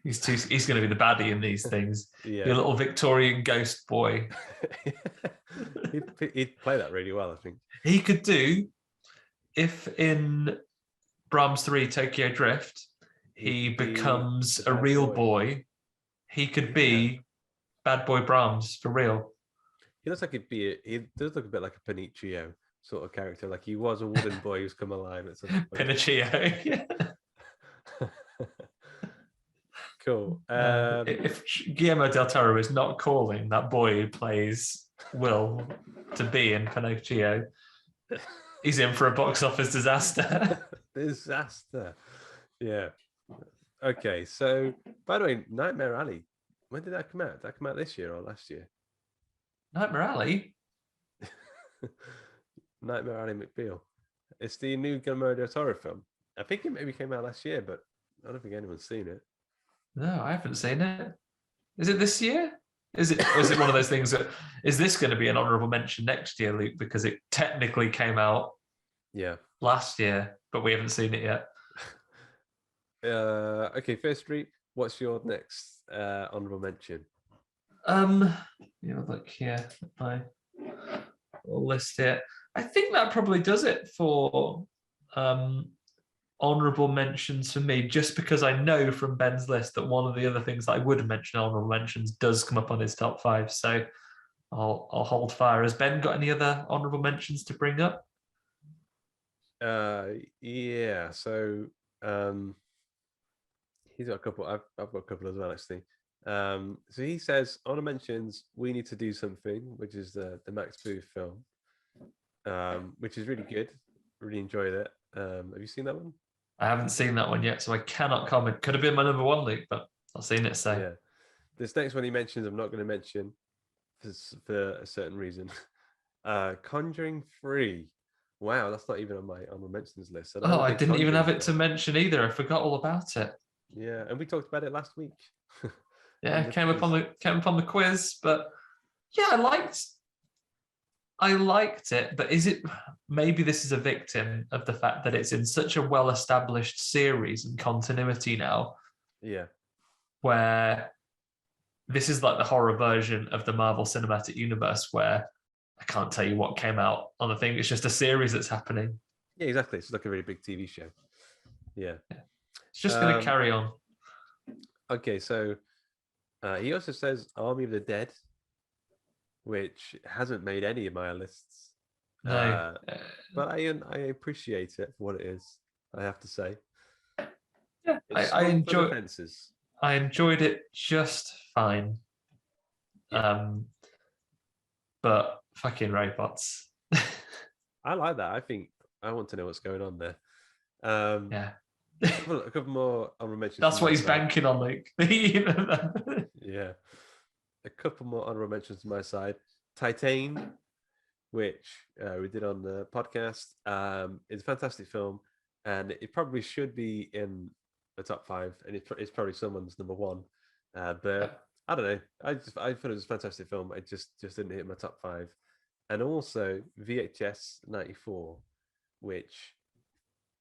He's going to be the baddie in these things. Your little Victorian ghost boy. He'd play that really well, I think. He could do, if in Brahms 3 Tokyo Drift, he becomes a real boy, he could be Bad Boy Brahms for real. He looks like he does look a bit like a Pinocchio sort of character. Like he was a wooden boy who's come alive at some point. Pinocchio, Cool. If Guillermo del Toro is not calling that boy who plays Will to be in Pinocchio, he's in for a box office disaster. Disaster. Yeah. Okay. So, by the way, Nightmare Alley. When did that come out? Did that come out this year or last year? Nightmare Alley. Nightmare Alley McBeal. It's the new Guillermo del Toro film. I think it maybe came out last year, but I don't think anyone's seen it. No, I haven't seen it. Is it this year? Is it one of those things that is this going to be an honourable mention next year, Luke? Because it technically came out last year, but we haven't seen it yet. Okay, First Street, what's your next honourable mention? Look here, my list here. I think that probably does it for honourable mentions for me, just because I know from Ben's list that one of the other things that I would have mentioned honourable mentions does come up on his top 5. So I'll hold fire. Has Ben got any other honourable mentions to bring up? Yeah. So he's got a couple. I've got a couple as well, actually. So he says honourable mentions. We Need to Do Something, which is the Max Booth film, which is really good. Really enjoyed it. Have you seen that one? I haven't seen that one yet, so I cannot comment. Could have been my number 1, Luke, but I've seen it. So yeah, this next one he mentions, I'm not going to mention for a certain reason. Conjuring 3. Wow, that's not even on my mentions list. I didn't even have it to mention either. I forgot all about it. Yeah, and we talked about it last week. Yeah, came up on the quiz, but yeah, I liked it, but maybe this is a victim of the fact that it's in such a well-established series and continuity now. Yeah. Where this is like the horror version of the Marvel Cinematic Universe, where I can't tell you what came out on the thing. It's just a series that's happening. Yeah, exactly. It's like a really big TV show. Yeah. It's just going to carry on. Okay, so He also says Army of the Dead, which hasn't made any of my lists. No. But I appreciate it for what it is, I have to say. Yeah, It's I swung for the fences. I enjoyed it just fine. Yeah. But fucking robots. I like that. I think I want to know what's going on there. Yeah. A couple more honorable mentions. That's what he's banking on, like. Yeah. A couple more honorable mentions to my side. Titan, which we did on the podcast. It's a fantastic film, and it probably should be in the top 5, and it's probably someone's number 1. But I don't know. I thought it was a fantastic film. It just didn't hit my top 5. And also VHS 94, which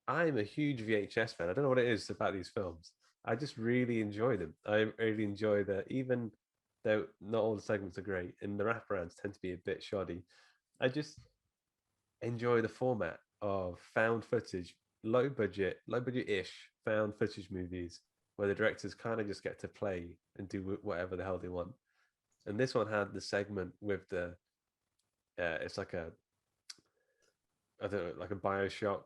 I'm a huge VHS fan. I don't know what it is about these films. I just really enjoy them. I really enjoy even though not all the segments are great, and the wraparounds tend to be a bit shoddy. I just enjoy the format of found footage, low budget-ish found footage movies where the directors kind of just get to play and do whatever the hell they want. And this one had the segment with the, it's like a, I don't know, like a Bioshock.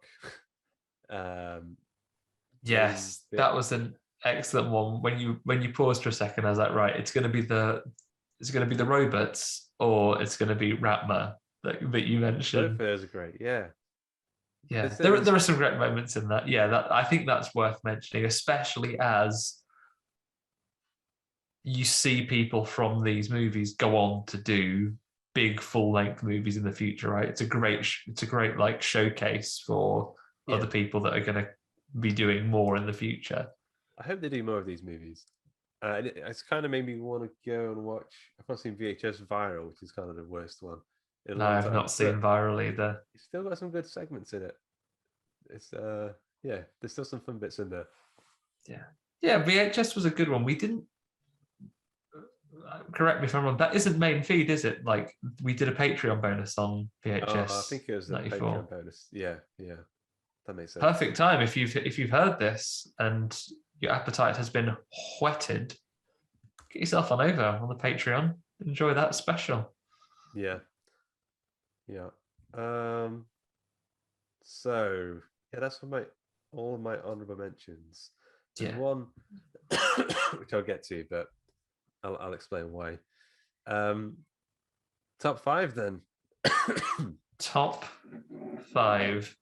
Yes, that was an excellent one. When you paused for a second, I was like, right, it's going to be the robots, or it's going to be Ratma that you mentioned. Both of those are great. Yeah. Yeah, there are some great moments in that. Yeah, that I think that's worth mentioning, especially as you see people from these movies go on to do big full-length movies in the future, right? It's a great like showcase for other people that are going to be doing more in the future. I hope they do more of these movies. It's kind of made me want to go and watch. I've not seen VHS Viral, which is kind of the worst one. No, I've not seen Viral either. It's still got some good segments in it. It's there's still some fun bits in there. Yeah, VHS was a good one. We didn't, correct me if I'm wrong, that isn't main feed, is it? Like, we did a Patreon bonus on VHS. I think it was a 94. Patreon bonus. Yeah, that makes sense. Perfect time if you've heard this and your appetite has been whetted. Get yourself on over on the Patreon. Enjoy that special. Yeah. So that's all of my honorable mentions. There's one which I'll get to, but I'll explain why. Top 5 then. Top 5.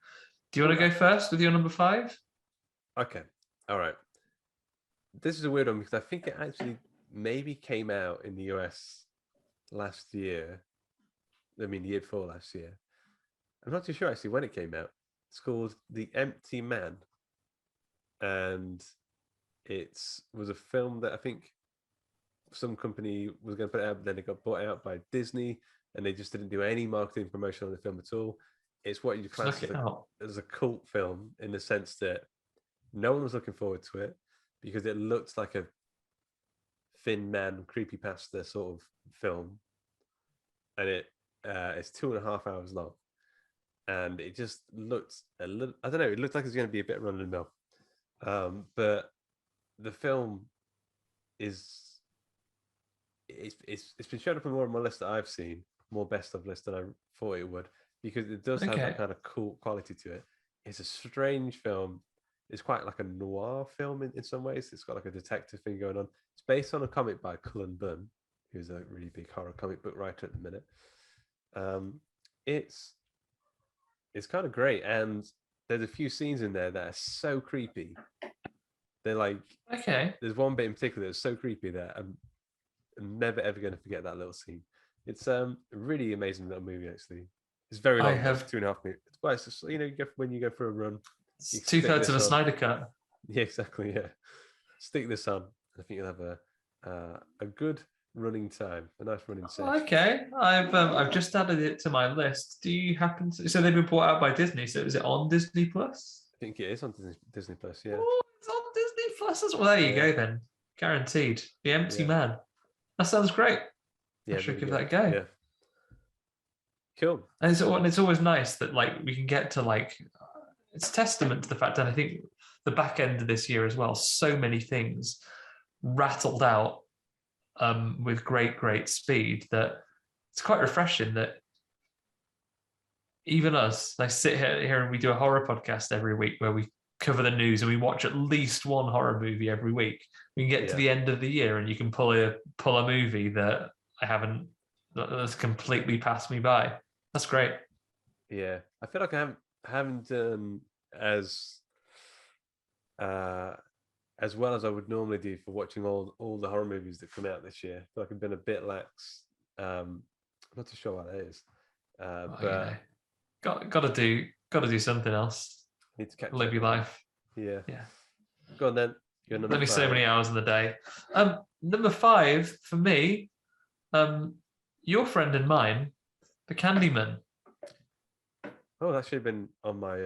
Do you want to go first with your number 5? Okay. All right. This is a weird one because I think it actually maybe came out in the US last year. I mean, the year before last year. I'm not too sure actually when it came out. It's called The Empty Man. And it was a film that I think some company was going to put it out, but then it got bought out by Disney, and they just didn't do any marketing promotion on the film at all. It's what you class as a cult film in the sense that no one was looking forward to it because it looked like a Thin Man creepypasta sort of film, and it's 2.5 hours long, and it just looked a little, I don't know, it looked like it's going to be a bit run of the mill, but the film it's been shown up on more of my list that I've seen, more best of list than I thought it would, because it does have that kind of cool quality to it. It's a strange film. It's quite like a noir film in some ways. It's got like a detective thing going on. It's based on a comic by Cullen Bunn, who's a really big horror comic book writer at the minute. It's kind of great, and there's a few scenes in there that are so creepy. They're like, there's one bit in particular that's so creepy that I'm never ever going to forget that little scene. It's a really amazing little movie, actually. It's very long. It's 2.5 minutes. But it's just, when you go for a run, it's 2/3 of a Snyder cut. Yeah, exactly. Yeah, stick this on. I think you'll have a good running time, a nice running session. Okay, I've just added it to my list. Do you happen to? So they've been bought out by Disney. So is it on Disney Plus? I think it is on Disney Plus. Yeah. Oh, it's on Disney Plus as well. There you go then. Guaranteed. The Empty Man. That sounds great. I should give that a go. Yeah. Cool. And it's always nice that we can get to it's testament to the fact that I think the back end of this year as well, so many things rattled out with great speed, that it's quite refreshing that even us, I sit here and we do a horror podcast every week where we cover the news and we watch at least one horror movie every week. We can get to the end of the year and you can pull a movie that that's completely passed me by. That's great. Yeah, I feel like I haven't done as well as I would normally do for watching all the horror movies that come out this year. I feel like I've been a bit lax. I'm not too sure what that is, but got to do something else. Need to catch live up. Your life. Yeah. Yeah. Go on then. Only so many hours in the day. Number 5 for me, your friend and mine, the Candyman. Oh, that should have been on my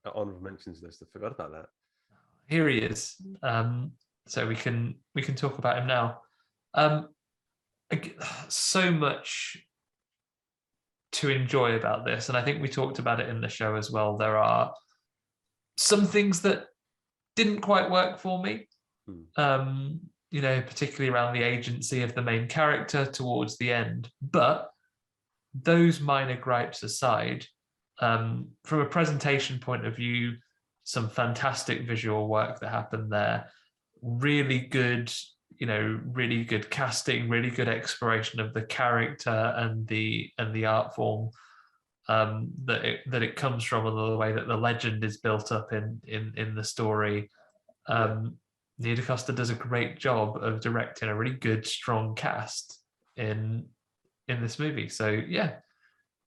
honorable mentions list. I forgot about that. Here he is. So we can talk about him now. So much to enjoy about this, and I think we talked about it in the show as well. There are some things that didn't quite work for me, particularly around the agency of the main character towards the end. But those minor gripes aside, from a presentation point of view, some fantastic visual work that happened there. Really good, really good casting, really good exploration of the character and the art form that it comes from, and the way that the legend is built up in the story. Neil DaCosta does a great job of directing a really good, strong cast in this movie. So yeah,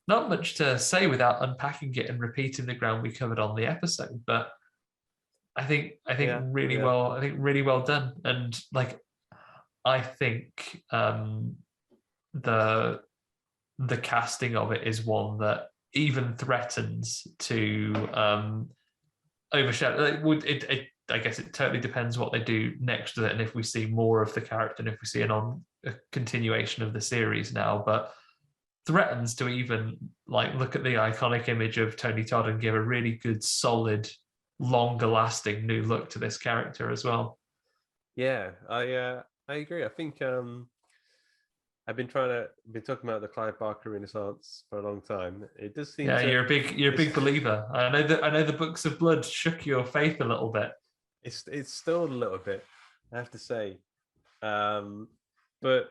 not much to say without unpacking it and repeating the ground we covered on the episode, but I think really well done. And like, I think the casting of it is one that even threatens to overshadow. I guess it totally depends what they do next with it, and if we see more of the character, and if we see a continuation of the series now, but threatens to even look at the iconic image of Tony Todd and give a really good, solid, longer lasting new look to this character as well. Yeah, I agree. I think I've been talking about the Clive Barker Renaissance for a long time. It does seem you're a big believer. I know the Books of Blood shook your faith a little bit. It's still a little bit, I have to say. But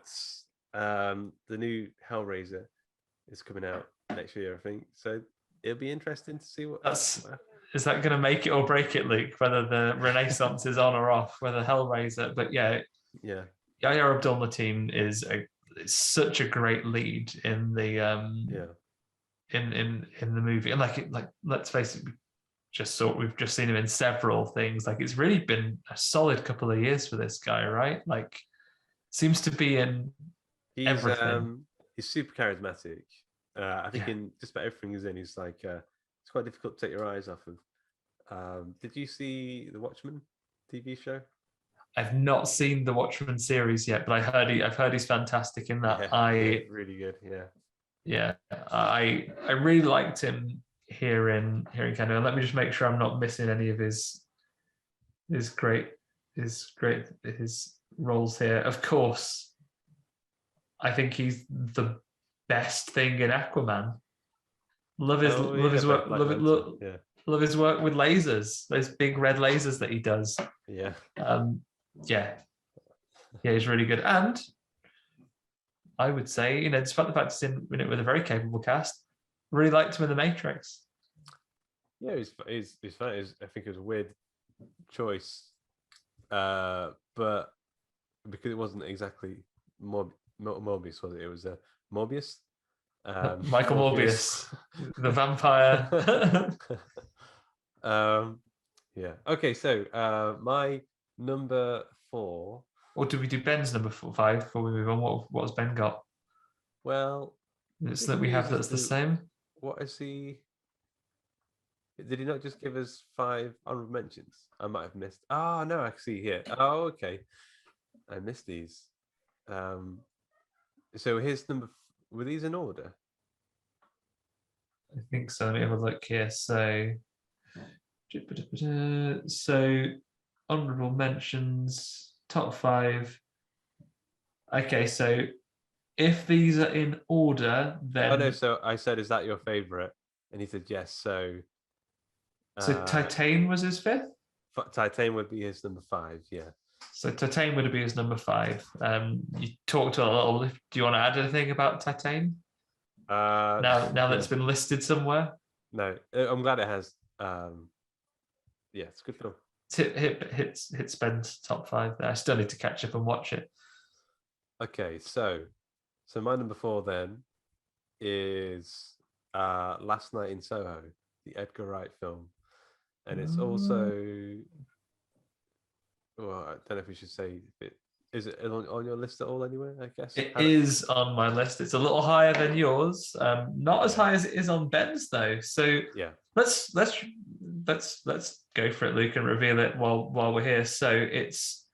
the new Hellraiser is coming out next year, I think. So it'll be interesting to see what is that going to make it or break it, Luke? Whether the Renaissance is on or off, whether Hellraiser. But yeah, Yahya Abdul-Mateen is such a great lead in the in the movie, and let's face it, we've just seen him in several things. It's really been a solid couple of years for this guy, right? Seems to be in everything. He's super charismatic. I think in just about everything he's in, he's it's quite difficult to take your eyes off of. Did you see the Watchman TV show? I've not seen the Watchmen series yet, but I've heard he's fantastic in that. Really good. Yeah, I really liked him here in Canada. Let me just make sure I'm not missing any of his roles here. Of course, I think he's the best thing in Aquaman. Love his work. Love his work with lasers. Those big red lasers that he does. Yeah. He's really good. And I would say, despite the fact he's in it with a very capable cast, really liked him in The Matrix. Yeah, he's fun. I think it was a weird choice, but because it wasn't exactly Morbius, was it? It was Morbius. Michael Morbius, the vampire. Okay, so my number 4. Or do we do Ben's number 5 before we move on? What has Ben got? Well, it's that we have that's the same. What is he? Did he not just give us 5 honorable mentions? I might have missed. Oh no, I see here. Oh, okay. I missed these. So here's were these in order? I think so. Let me have a look here. So honorable mentions, top 5. Okay, so if these are in order, then Oh no, so I said, is that your favorite? And he said yes. So Titan was his fifth. Titan would be his number 5. Yeah. So Titan would be his number 5. You talked a little. Do you want to add anything about Titan? Now that it's been listed somewhere. No, I'm glad it has. Yeah, it's a good film. Hit Ben's top 5 there. I still need to catch up and watch it. Okay, so my number 4 then is Last Night in Soho, the Edgar Wright film, and it's also. Well, I don't know if we should say it. Is it on your list at all? Anyway, I guess it is on my list. It's a little higher than yours. Not as high as it is on Ben's though. So yeah, let's go for it, Luke, and reveal it while we're here. So it's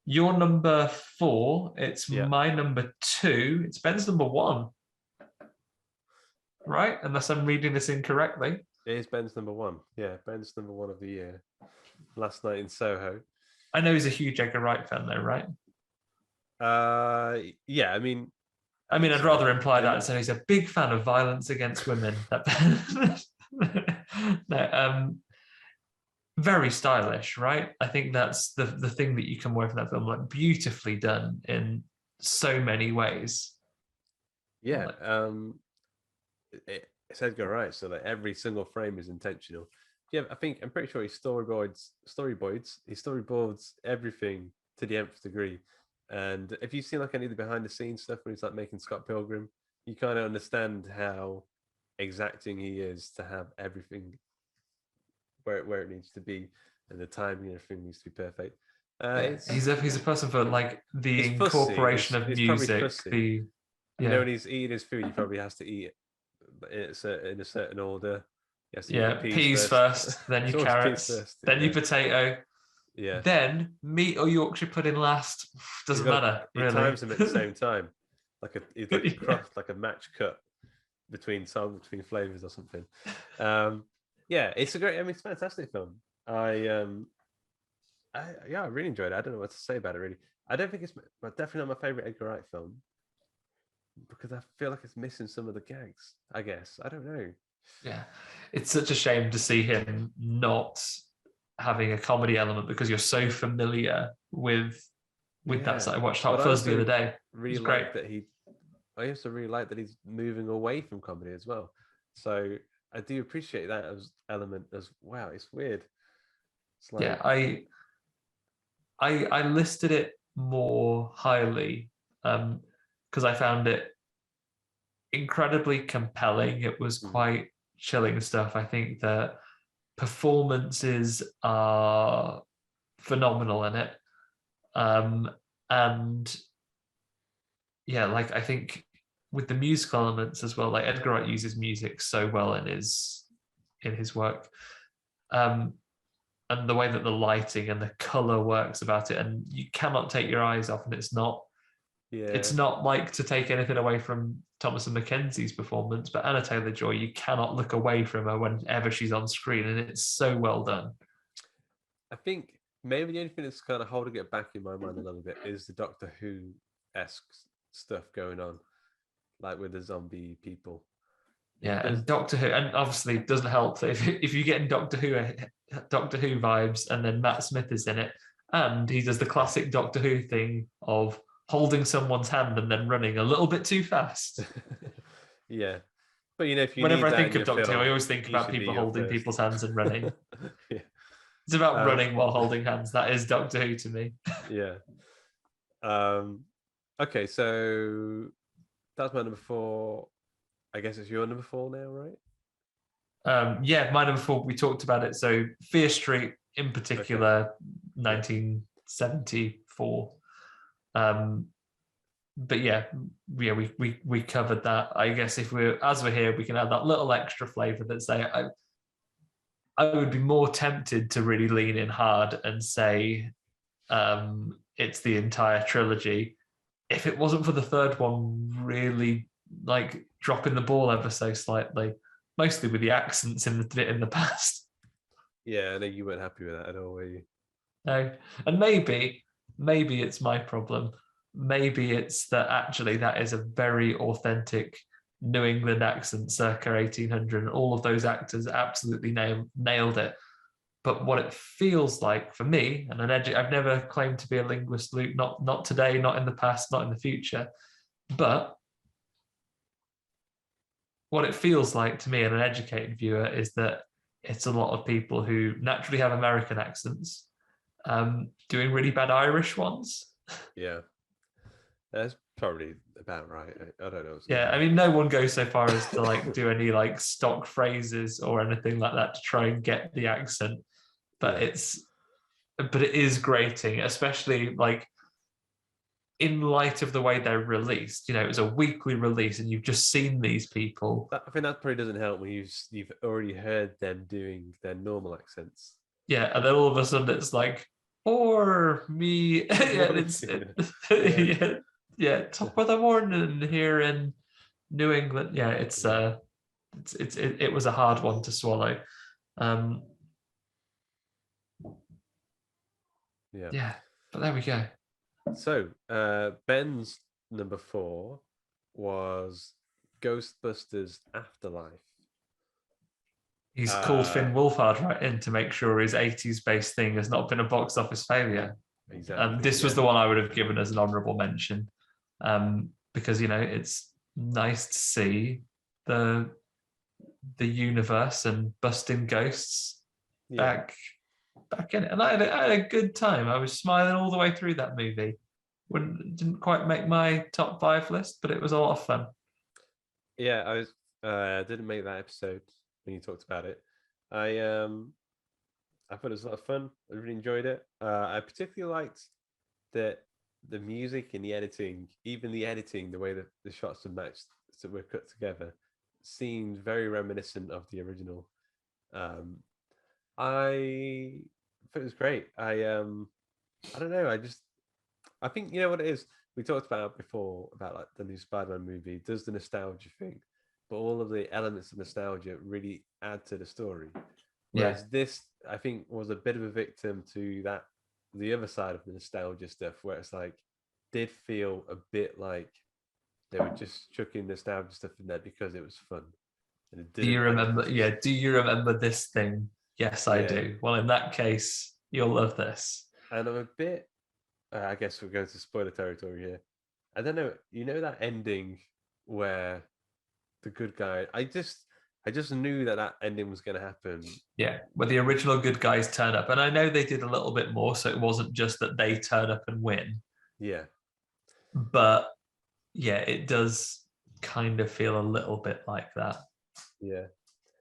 your number 4. It's my number 2. It's Ben's number 1. Right? Unless I'm reading this incorrectly. It is Ben's number 1. Yeah, Ben's number 1 of the year. Last Night in Soho. I know he's a huge Edgar Wright fan, though, right? Yeah. I mean, I'd rather imply that. So he's a big fan of violence against women. No, very stylish, right? I think that's the thing that you come away from that film, like beautifully done in so many ways. Yeah. It's Edgar Wright, so that every single frame is intentional. Yeah, I'm pretty sure he storyboards everything to the nth degree. And if you've seen like any of the behind the scenes stuff when he's like making Scott Pilgrim, you kind of understand how exacting he is to have everything where it needs to be, and the timing and everything needs to be perfect. He's a person for like the incorporation of music. You know, when he's eating his food, he probably has to eat it in a certain order. Peas first, then your carrots, then your potato, then meat or Yorkshire pudding last. Doesn't matter. He times them at the same time, like a match cut between flavors or something. It's a great. I mean, it's a fantastic film. I really enjoyed it. I don't know what to say about it. Really, I don't think it's definitely not my favorite Edgar Wright film because I feel like it's missing some of the gags. I guess I don't know. Yeah, it's such a shame to see him not having a comedy element because you're so familiar with that. So I watched Hot Fuzz the other day. Really like that I also really like that he's moving away from comedy as well. So I do appreciate that as element as wow. It's weird. It's like, I listed it more highly because I found it incredibly compelling. It was quite chilling stuff. I think the performances are phenomenal in it. And yeah, like I think with the musical elements as well, like Edgar Wright uses music so well in his work. And the way that the lighting and the color works about it, and you cannot take your eyes off, and it's not like to take anything away from Thomas and Mackenzie's performance, but Anna Taylor-Joy, you cannot look away from her whenever she's on screen, and it's so well done. I think maybe the only thing that's kind of holding it back in my mind a little bit is the Doctor Who-esque stuff going on, like with the zombie people. Yeah, and Doctor Who, and obviously it doesn't help that if you're getting Doctor Who vibes, and then Matt Smith is in it, and he does the classic Doctor Who thing of holding someone's hand and then running a little bit too fast. Yeah. But if you whenever I think of Doctor Who, I always think about people holding people's hands and running. Yeah. It's about running while holding hands. That is Doctor Who to me. Yeah. Okay, so that's my number 4. I guess it's your number 4 now, right? My number 4, we talked about it. So Fear Street in particular, 1974. But we covered that. I guess if we're here, we can add that little extra flavor that say I would be more tempted to really lean in hard and say it's the entire trilogy if it wasn't for the third one really like dropping the ball ever so slightly, mostly with the accents in the past. Yeah, I know you weren't happy with that at all, were you? No, and maybe it's my problem. maybe it's that actually that is a very authentic New England accent circa 1800, and all of those actors absolutely nailed it. But what it feels like for me, and I've never claimed to be a linguist, Luke, not today, not in the past, not in the future, but what it feels like to me, and an educated viewer, is that it's a lot of people who naturally have American accents, doing really bad Irish ones. Yeah, that's probably about right. I don't know. Yeah, I mean, no one goes so far as to like do any like stock phrases or anything like that to try and get the accent, but Yeah. it is grating, especially like in light of the way they're released. You know, it was a weekly release, and you've just seen these people. I think that probably doesn't help when you've already heard them doing their normal accents. Yeah, and then all of a sudden it's like, or me. Yeah, yeah, top of the morning here in New England. Yeah, it was a hard one to swallow. Yeah, but there we go. So Ben's number 4 was Ghostbusters Afterlife. He's called Finn Wolfhard right in to make sure his 80s based thing has not been a box office failure. Exactly. This was the one I would have given as an honourable mention, because, you know, it's nice to see the universe and busting ghosts back in it. And I had a good time. I was smiling all the way through that movie. Didn't quite make my top 5 list, but it was a lot of fun. Yeah, I didn't make that episode when you talked about it. I thought it was a lot of fun. I really enjoyed it. I particularly liked the music and the editing, even the editing, the way that the shots were matched, so were cut together, seemed very reminiscent of the original. I thought it was great. I don't know. I think, you know what it is. We talked about before about like the new Spider-Man movie. It does the nostalgia thing, but all of the elements of nostalgia really add to the story. Whereas this, I think, was a bit of a victim to that, the other side of the nostalgia stuff, where it's like, did feel a bit like they were just chucking nostalgia stuff in there because it was fun. And it Do you remember? Yeah. Do you remember this thing? Yes, I do. Well, in that case, you'll love this. And I'm a bit. I guess we're going to spoiler territory here. I don't know. You know that ending where the good guy. I just knew that ending was going to happen. Yeah, where the original good guys turn up, and I know they did a little bit more, so it wasn't just that they turn up and win. Yeah. But yeah, it does kind of feel a little bit like that. Yeah.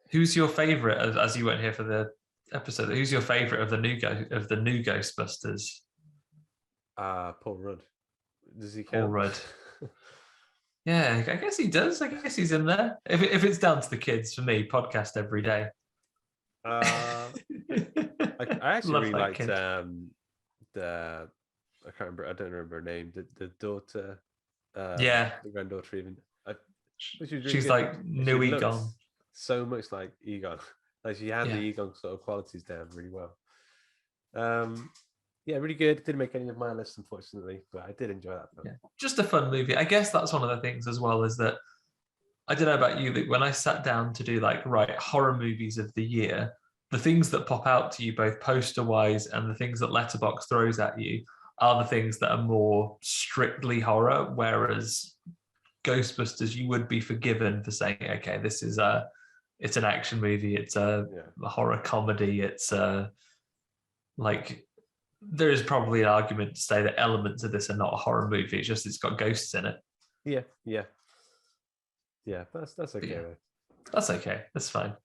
Who's your favorite? As you weren't here for the episode, who's your favorite of the new Ghostbusters? Paul Rudd. Does he count? Paul Rudd. Yeah, I guess he does. I guess he's in there. If it's down to the kids, for me, podcast every day. I actually really liked the. I can't remember. I don't remember her name. The daughter. The granddaughter even. She's like new Egon. So much like Egon. Like she had the Egon sort of qualities down really well. Yeah, really good. Didn't make any of my lists, unfortunately, but I did enjoy that film. Yeah. Just a fun movie. I guess that's one of the things as well, is that I don't know about you, Luke, when I sat down to do horror movies of the year, the things that pop out to you both poster-wise and the things that Letterboxd throws at you are the things that are more strictly horror, whereas Ghostbusters, you would be forgiven for saying, okay, this is it's an action movie, it's a horror comedy, it's there is probably an argument to say that elements of this are not a horror movie. It's just it's got ghosts in it. Yeah. That's okay. Yeah. That's okay. That's fine.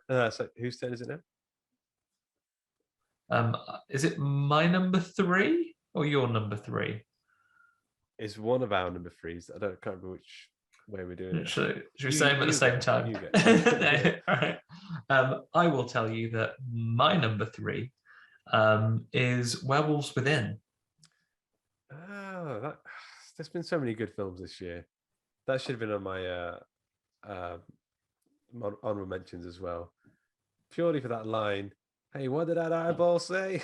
So whose turn is it now? Is it my number 3 or your number 3? It's one of our number 3s. can't remember which way we're doing it. Should we say them at the same time? No, all right. I will tell you that my number 3 is Werewolves Within. Oh, there's been so many good films this year. That should have been on my honorable mentions as well. Purely for that line, hey, what did that eyeball say?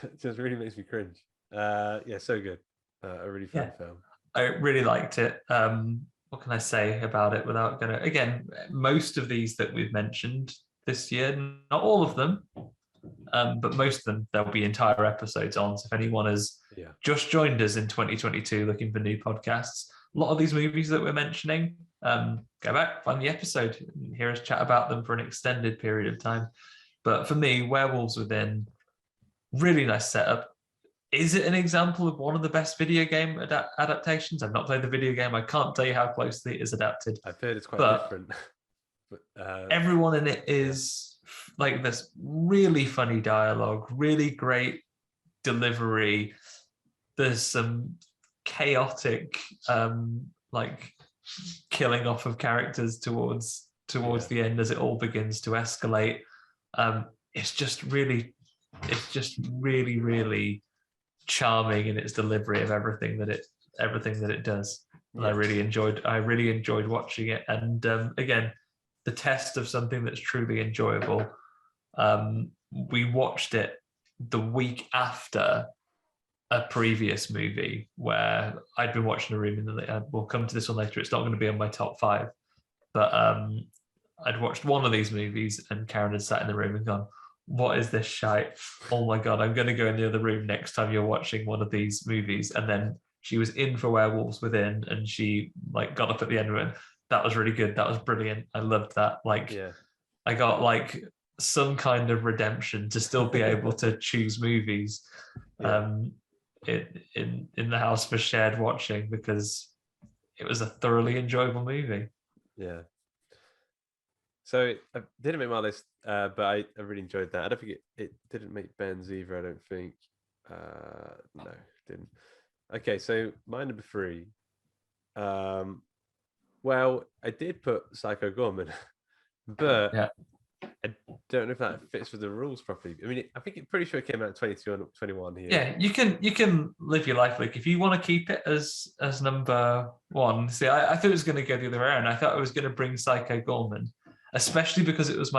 It just really makes me cringe. Yeah, so good. A really fun Yeah. film. I really liked it. What can I say about it without going to, again, most of these that we've mentioned this year, not all of them, but most of them, there'll be entire episodes on. So if anyone has Yeah. just joined us in 2022 looking for new podcasts, a lot of these movies that we're mentioning, go back, find the episode, and hear us chat about them for an extended period of time. But for me, Werewolves Within, really nice setup. Is it an example of one of the best video game adaptations? I've not played the video game. I can't tell you how closely it is adapted. I've heard it's quite But different. But, everyone in it is like this really funny dialogue, really great delivery. There's some chaotic like killing off of characters towards the end as it all begins to escalate. It's just really really charming in its delivery of everything that it does. And I really enjoyed watching it. And again, the test of something that's truly enjoyable. We watched it the week after a previous movie where I'd been watching a room, and we'll come to this one later. It's not going to be on my top 5, but I'd watched one of these movies, and Karen had sat in the room and gone, "What is this shite? Oh my God, I'm going to go in the other room next time you're watching one of these movies." And then she was in for Werewolves Within, and she like got up at the end of it. That was really good. That was brilliant. I loved that. Like, I got like some kind of redemption to still be able to choose movies in the house for shared watching, because it was a thoroughly enjoyable movie. Yeah. So I didn't make my list, but I really enjoyed that. I don't think it didn't make Ben's either. I don't think. No, it didn't. Okay, so my number 3. Well, I did put Psycho Gorman, but I don't know if that fits with the rules properly. I mean, I think it's pretty sure it came out in 2021 here. Yeah, you can live your life, like if you want to keep it as number 1. See, I thought it was going to go the other way around. I thought I was going to bring Psycho Gorman, especially because it was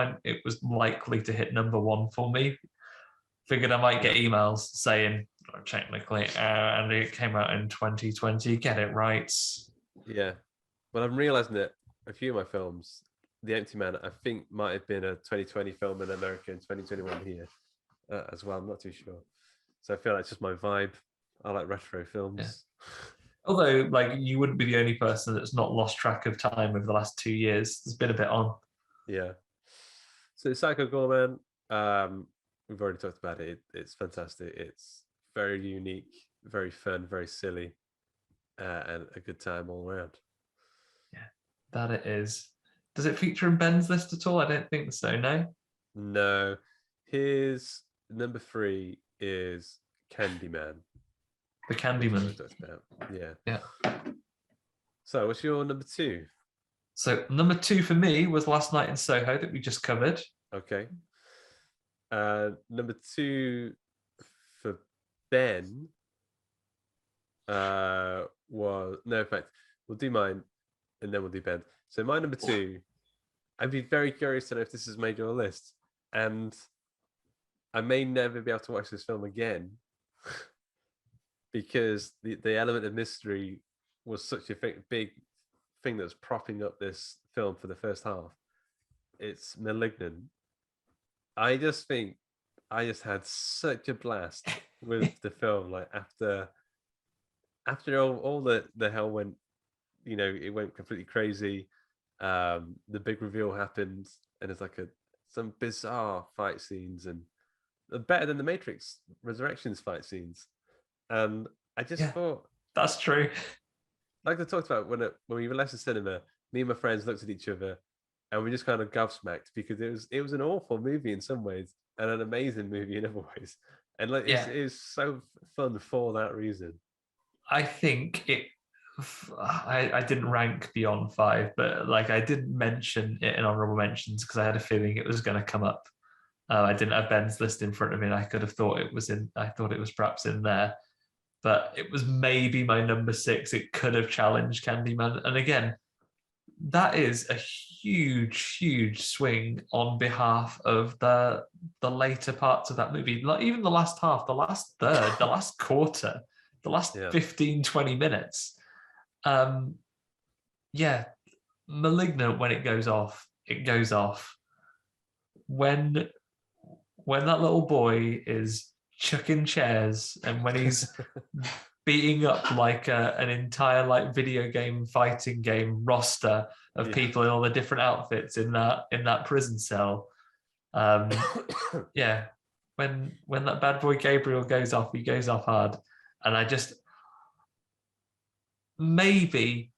likely to hit number 1 for me. Figured I might get emails saying, technically, and it came out in 2020. Get it right. Yeah. Well, I'm realizing that a few of my films, The Empty Man, I think might have been a 2020 film in America and 2021 here as well. I'm not too sure. So I feel like it's just my vibe. I like retro films. Yeah. Although, like, you wouldn't be the only person that's not lost track of time over the last 2 years. There's been a bit on. Yeah. So Psycho Gorman, we've already talked about it. It's fantastic. It's very unique, very fun, very silly, and a good time all around. Yeah, that it is. Does it feature in Ben's list at all? I don't think so, no? No. His number 3 is Candyman. The Candyman. Yeah. So what's your number 2? So number 2 for me was Last Night in Soho that we just covered. Okay. Number 2 for Ben was, no, in fact, we'll do mine and then we'll do Ben. So my number 2, I'd be very curious to know if this has made your list, and I may never be able to watch this film again because the element of mystery was such a big thing that's propping up this film for the first half. It's Malignant. I just think I just had such a blast with the film. Like after all the hell went, it went completely crazy. The big reveal happened, and it's like some bizarre fight scenes, and better than the Matrix Resurrections fight scenes. And I just thought that's true. Like I talked about when we left the cinema, me and my friends looked at each other, and we just kind of gobsmacked because it was an awful movie in some ways and an amazing movie in other ways, and it was so fun for that reason. I think I didn't rank beyond 5, but like I didn't mention it in honorable mentions because I had a feeling it was going to come up. I didn't have Ben's list in front of me, and I could have thought it was I thought it was perhaps in there, but it was maybe my number 6. It could have challenged Candyman, and again, that is a huge swing on behalf of the later parts of that movie. Like even the last half, the last third, the last quarter, the last Yeah. 15, 20 minutes. Yeah, Malignant, when it goes off, it goes off. When that little boy is chucking chairs and when he's beating up like an entire like video game fighting game roster of people in all the different outfits in that prison cell. Yeah, when that bad boy Gabriel goes off, he goes off hard, and I just maybe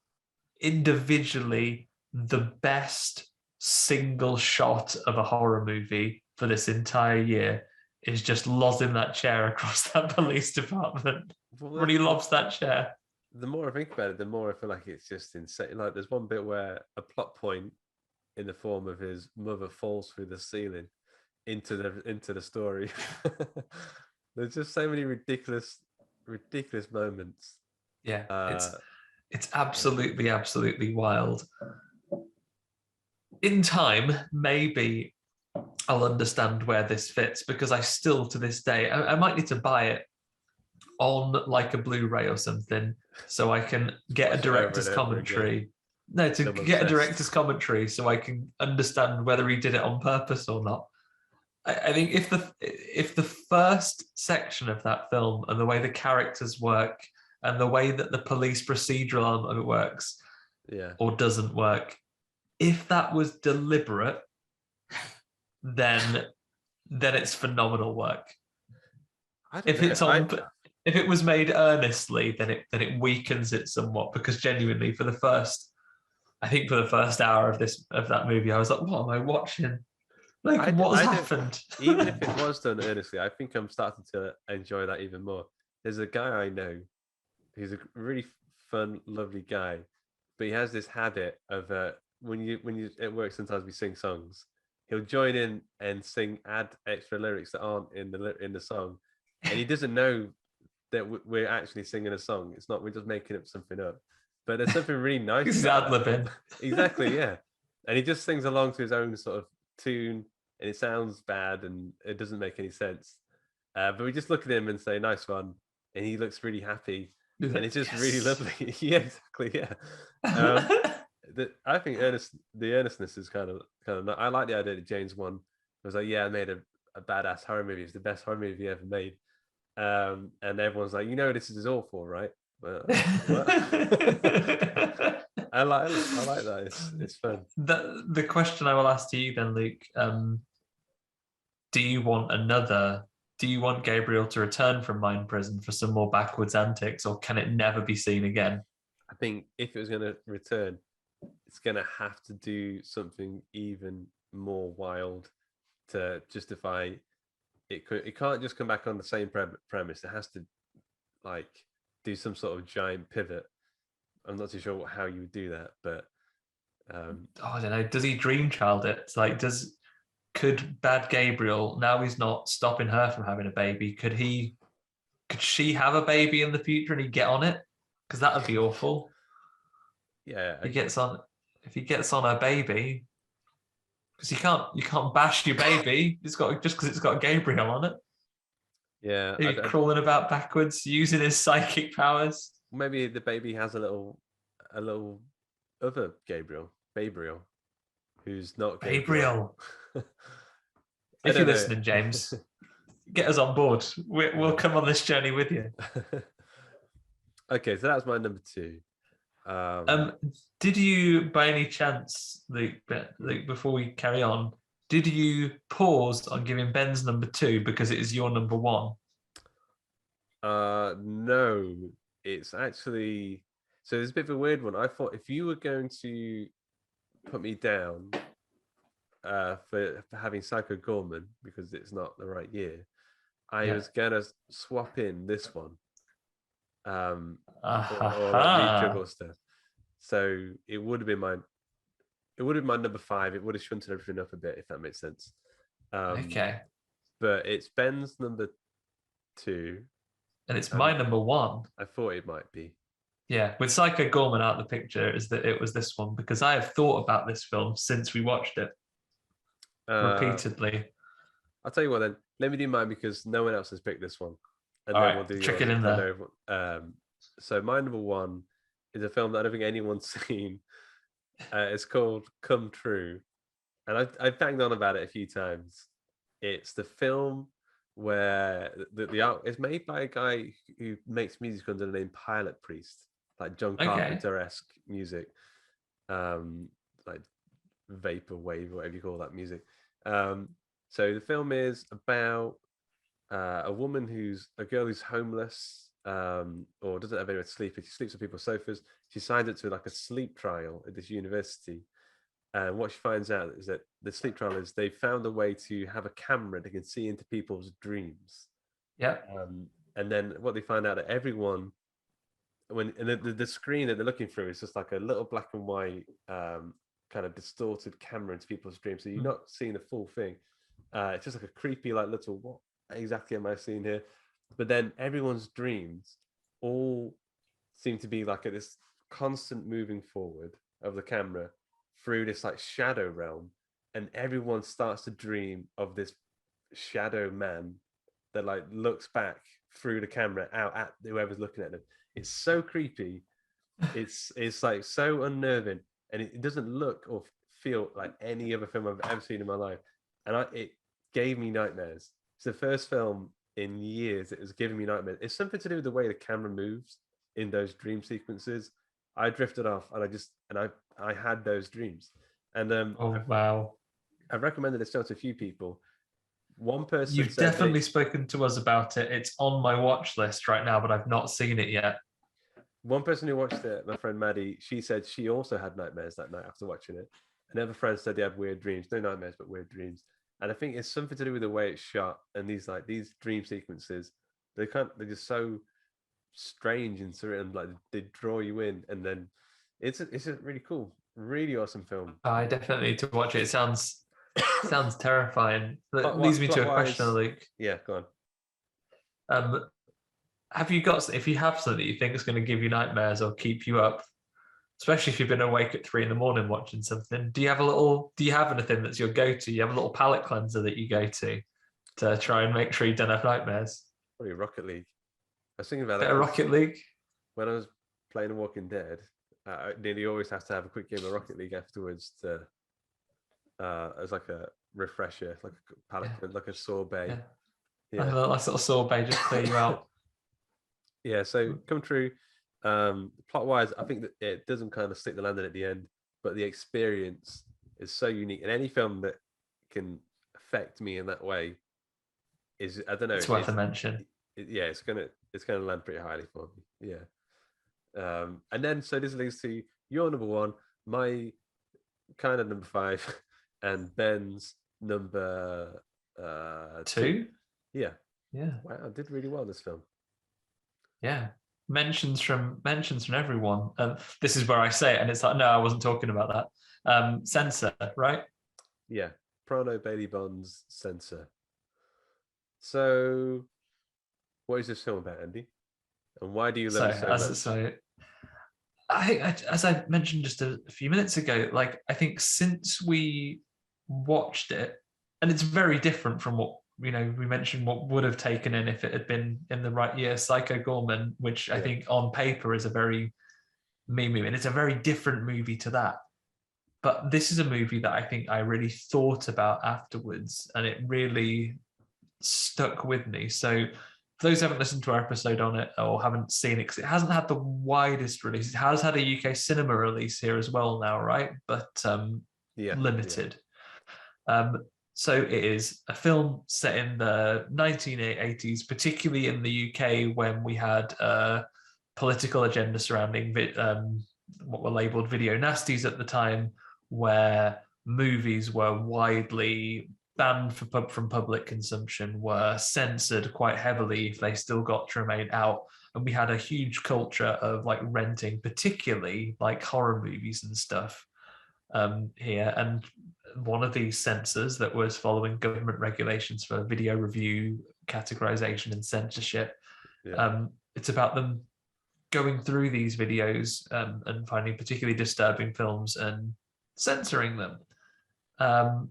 individually the best single shot of a horror movie for this entire year is just losing that chair across that police department when he lobs that chair. The more I think about it, the more I feel like it's just insane. Like there's one bit where a plot point in the form of his mother falls through the ceiling into the story. There's just so many ridiculous moments. Yeah, it's absolutely wild. In time, maybe I'll understand where this fits, because I still, to this day, I might need to buy it on like a Blu-ray or something so I can get a director's commentary. No, to get a director's commentary so I can understand whether he did it on purpose or not. I think if the first section of that film and the way the characters work and the way that the police procedural element of it works, or doesn't work, if that was deliberate, then it's phenomenal work. If it was made earnestly, then it weakens it somewhat, because genuinely for the first hour of that movie, I was like, what am I watching? Like, what's happened? Even if it was done earnestly, I think I'm starting to enjoy that even more. There's a guy I know, he's a really fun, lovely guy, but he has this habit of when you at work, sometimes we sing songs. He'll join in and add extra lyrics that aren't in the song, and he doesn't know that we're actually singing a song. It's not, we're just making up something up. But there's something really nice. He's ad-libbing. Exactly, yeah. And he just sings along to his own sort of tune, and it sounds bad and it doesn't make any sense. But we just look at him and say, "Nice one," and he looks really happy, and it's just really lovely. Yeah, exactly, yeah. I think the earnestness is kind of. I like the idea that James Wan was like, "Yeah, I made a badass horror movie. It's the best horror movie ever made," and everyone's like, "This is awful, right?" But, I like that. It's fun. The question I will ask to you then, Luke, do you want Gabriel to return from Mind Prison for some more backwards antics, or can it never be seen again? I think if it was going to return, it's going to have to do something even more wild to justify it. It can't just come back on the same premise. It has to do some sort of giant pivot. I'm not too sure how you would do that, but I don't know. Does he dream child it? It's like, could bad Gabriel, now he's not stopping her from having a baby, could she have a baby in the future and he get on it? Because that would be awful. Yeah, if he gets on her baby, because you can't bash your baby. It's got, just because it's got Gabriel on it. Yeah, he's crawling about backwards using his psychic powers. Maybe the baby has a little other Gabriel, who's not Gabriel. If you're listening, James, get us on board. We'll come on this journey with you. Okay, so that's my number 2. Did you, by any chance, Luke, before we carry on, did you pause on giving Ben's number 2 because it is your number 1? No, it's actually, so it's a bit of a weird one. I thought if you were going to put me down for having Psycho Gorman because it's not the right year, I was gonna swap in this one, or triple stuff. So it would have been my number 5. It would have shunted everything up a bit, if that makes sense. Okay, but it's Ben's number 2, and it's my number 1. I thought it might be. Yeah, with Psycho Gorman out of the picture, is that it was this one, because I have thought about this film since we watched it Uh, repeatedly. I'll tell you what then. Let me do mine because no one else has picked this one, and All then right, we'll do trick yours. it in I there. know. So my number one is a film that I don't think anyone's seen. It's called Come True, and I've banged on about it a few times. It's the film where the art is made by a guy who makes music under the name Pilot Priest, like John Okay. Carpenter-esque music, like vaporwave, whatever you call that music. So the film is about a girl who's homeless, or doesn't have anywhere to sleep. She sleeps on people's sofas. She signs up to like a sleep trial at this university. And what she finds out is that the sleep trial is they found a way to have a camera that can see into people's dreams. Yeah. And then what they find out that everyone, the screen that they're looking through is just like a little black and white kind of distorted camera into people's dreams. So you're not seeing the full thing. It's just like a creepy, like little, what exactly am I seeing here? But then everyone's dreams all seem to be like this constant moving forward of the camera through this like shadow realm, and everyone starts to dream of this shadow man that like looks back through the camera out at whoever's looking at them. It's so creepy. It's like so unnerving, and it doesn't look or feel like any other film I've ever seen in my life. And it gave me nightmares. It's the first film in years that was giving me nightmares. It's something to do with the way the camera moves in those dream sequences. I drifted off, and I had those dreams. And Wow. I've recommended this film to a few people. One person You've said definitely spoken to us about it. It's on my watch list right now, but I've not seen it yet. One person who watched it, my friend Maddie, she said she also had nightmares that night after watching it. Another friend said they had weird dreams, no nightmares, but weird dreams. And I think it's something to do with the way it's shot and these dream sequences. They're just so strange and surreal, like they draw you in, and then it's a really cool, really awesome film. I definitely need to watch it. It sounds terrifying. That leads me to a question, Plot-wise, Luke. yeah, go Um, if you have something that you think is going to give you nightmares or keep you up, especially if you've been awake at 3 a.m. watching something, do you have anything that's your go-to? You have a little palate cleanser that you go to try and make sure you don't have nightmares? Probably Rocket League. I was thinking about Bit that of Rocket League. when I was playing Walking Dead. I nearly always have to have a quick game of Rocket League afterwards to as like a refresher, like a palate, like a sorbet. Yeah. A nice little sorbet just clear you out. Yeah, so Come True. Plot wise, I think that it doesn't kind of stick the landing at the end, but the experience is so unique. And any film that can affect me in that way is, I don't know, it's worth a mention. Yeah, it's gonna land pretty highly for me. Yeah. And then so this leads to your number one, my kind of number 5, and Ben's number 2. Yeah. Wow, I did really well this film. Yeah. Mentions from everyone. This is where I say it, and it's like, no, I wasn't talking about that. Censor, right? Yeah. Prano Bailey Bond's Censor. So what is this film about, Andy? And why do you love it so much? So as I mentioned just a few minutes ago, like I think since we watched it, and it's very different from what we mentioned what would have taken in if it had been in the right year. Psycho Gorman, which I think on paper is a very me movie, and it's a very different movie to that. But this is a movie that I think I really thought about afterwards, and it really stuck with me. So for those who haven't listened to our episode on it or haven't seen it, because it hasn't had the widest release. It has had a UK cinema release here as well now, right? But limited. So it is a film set in the 1980s, particularly in the UK, when we had a political agenda surrounding what were labelled video nasties at the time, where movies were widely banned from public consumption, were censored quite heavily if they still got to remain out. And we had a huge culture of like renting, particularly like horror movies and stuff here. And one of these censors that was following government regulations for video review, categorization, and censorship. It's about them going through these videos and finding particularly disturbing films and censoring them. And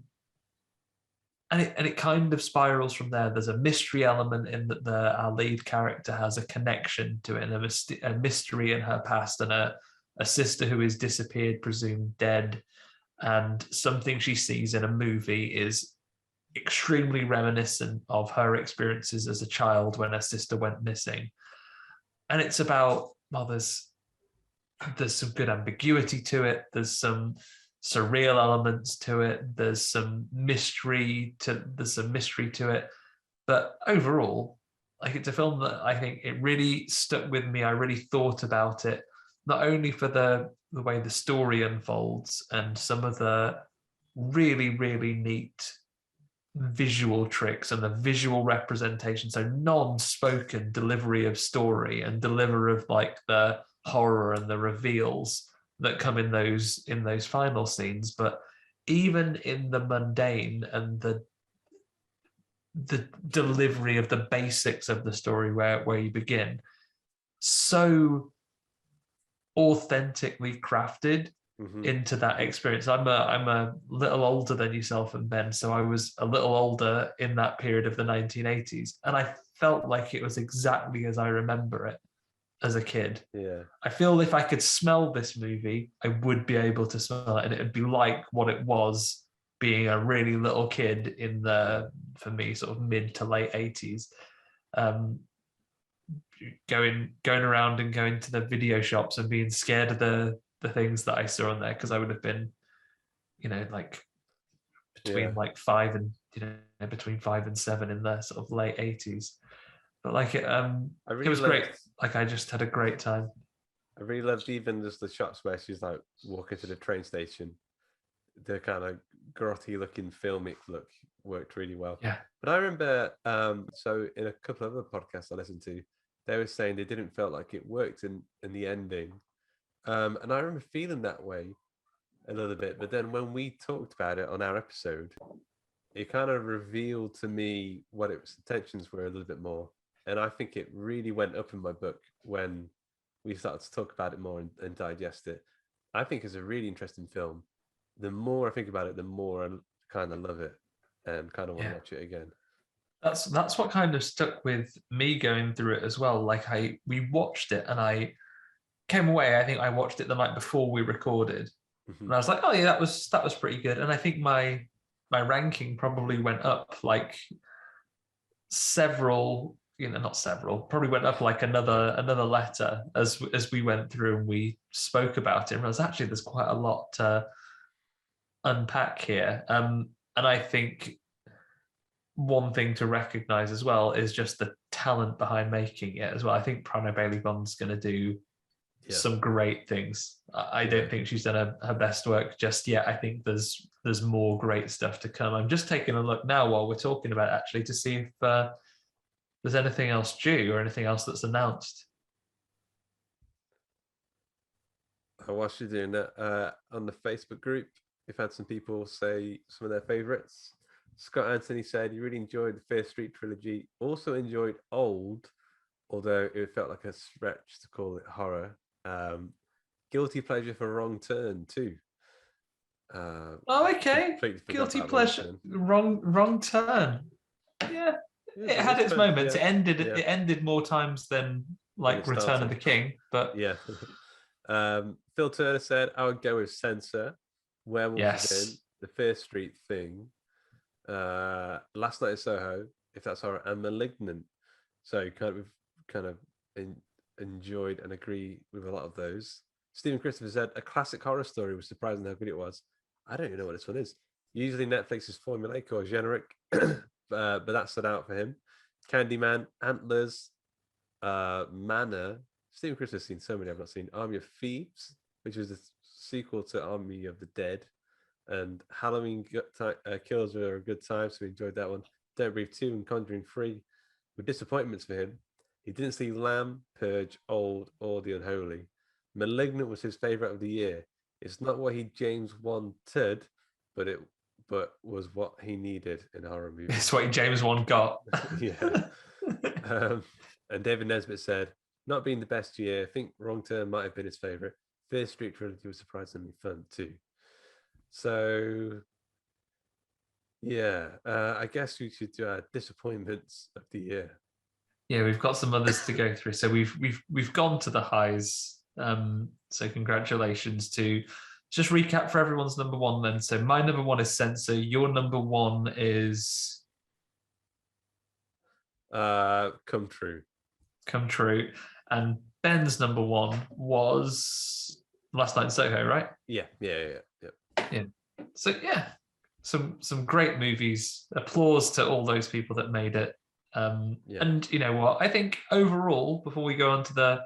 it kind of spirals from there. There's a mystery element in that our lead character has a connection to it, and a mystery in her past, and a sister who is disappeared, presumed dead, and something she sees in a movie is extremely reminiscent of her experiences as a child when her sister went missing. And it's about, well, there's some good ambiguity to it. There's some surreal elements to it. There's some mystery to it. But overall, like, it's a film that I think it really stuck with me. I really thought about it, not only for the way the story unfolds and some of the really, really neat visual tricks and the visual representation, so non-spoken delivery of story and deliver of like the horror and the reveals that come in those final scenes, but even in the mundane and the delivery of the basics of the story where you begin, so authentically crafted into that experience. I'm a little older than yourself and Ben, so I was a little older in that period of the 1980s, and I felt like it was exactly as I remember it as a kid. Yeah, I feel if I could smell this movie, I would be able to smell it, and it would be like what it was being a really little kid in the, for me, sort of mid to late 80s. Going around and going to the video shops and being scared of the things that I saw in there, because I would have been, like between like 5 and between 5 and 7 in the sort of late 80s. But like it was great. Like, I just had a great time. I really loved even just the shots where she's like walking to the train station. The kind of grotty looking filmic look worked really well. Yeah. But I remember, so in a couple of other podcasts I listened to, they were saying they didn't feel like it worked in the ending. And I remember feeling that way a little bit. But then when we talked about it on our episode, it kind of revealed to me what its intentions were a little bit more. And I think it really went up in my book when we started to talk about it more and digest it. I think it's a really interesting film. The more I think about it, the more I kind of love it and kind of want to watch it again. That's what kind of stuck with me going through it as well. Like, we watched it and I came away. I think I watched it the night before we recorded, and I was like, oh yeah, that was pretty good. And I think my ranking probably went up like several, not several, probably went up like another letter as we went through and we spoke about it. And I was actually, there's quite a lot to unpack here. And I think one thing to recognize as well is just the talent behind making it as well. I think Prano Bailey-Bond's going to do some great things. I don't think she's done her best work just yet. I think there's more great stuff to come. I'm just taking a look now while we're talking about it, actually, to see if there's anything else due or anything else that's announced. Whilst you're doing that, on the Facebook group, we've had some people say some of their favorites. Scott Anthony said he really enjoyed the Fear Street trilogy, also enjoyed Old, although it felt like a stretch to call it horror. Guilty pleasure for Wrong Turn too. Okay. Guilty pleasure, wrong turn. Yeah, it had its moments. Yeah. It ended more times than like Return of the King, but yeah. Phil Turner said I would go with Censor, Werewolves Within, the Fear Street Thing, Last Night in Soho, if that's horror, and Malignant. So we've kind of enjoyed and agree with a lot of those. Stephen Christopher said a classic horror story, was surprising how good it was. I don't even know what this one is. Usually Netflix is formulaic or generic, but that stood out for him. Candyman, Antlers, Manor. Stephen Christopher's seen so many I've not seen. Army of Thieves, which was a sequel to Army of the Dead, and Halloween Kills were a good time, so we enjoyed that one. Don't Breathe 2 and Conjuring 3 were disappointments for him. He didn't see Lamb, Purge, Old, or The Unholy. Malignant was his favorite of the year. It's not what James wanted, but was what he needed in a horror movie. It's what James Wan got. Yeah. And David Nesbitt said, not being the best year. I think Wrong Turn might have been his favorite. Fear Street Trilogy was surprisingly fun too. So yeah, I guess we should do our disappointments of the year. Yeah, we've got some others to go through. So we've gone to the highs. So congratulations to just recap for everyone's number one then. So my number one is Censor. Your number one is Come True. Come True. And Ben's number one was Last Night in Soho, right? Yeah. So yeah, some great movies. Applause to all those people that made it. And you know what? I think overall, before we go on to the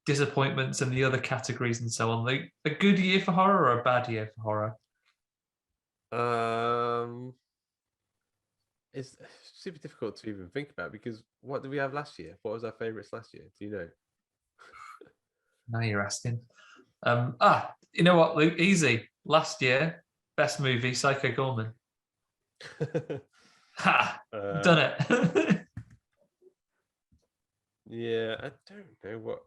disappointments and the other categories and so on, a good year for horror or a bad year for horror? It's super difficult to even think about because what did we have last year? What was our favorites last year? Do you know? Now you're asking. You know what, Luke? Easy. Last year, best movie, Psycho Gorman. Ha! Done it. Yeah, I don't know what,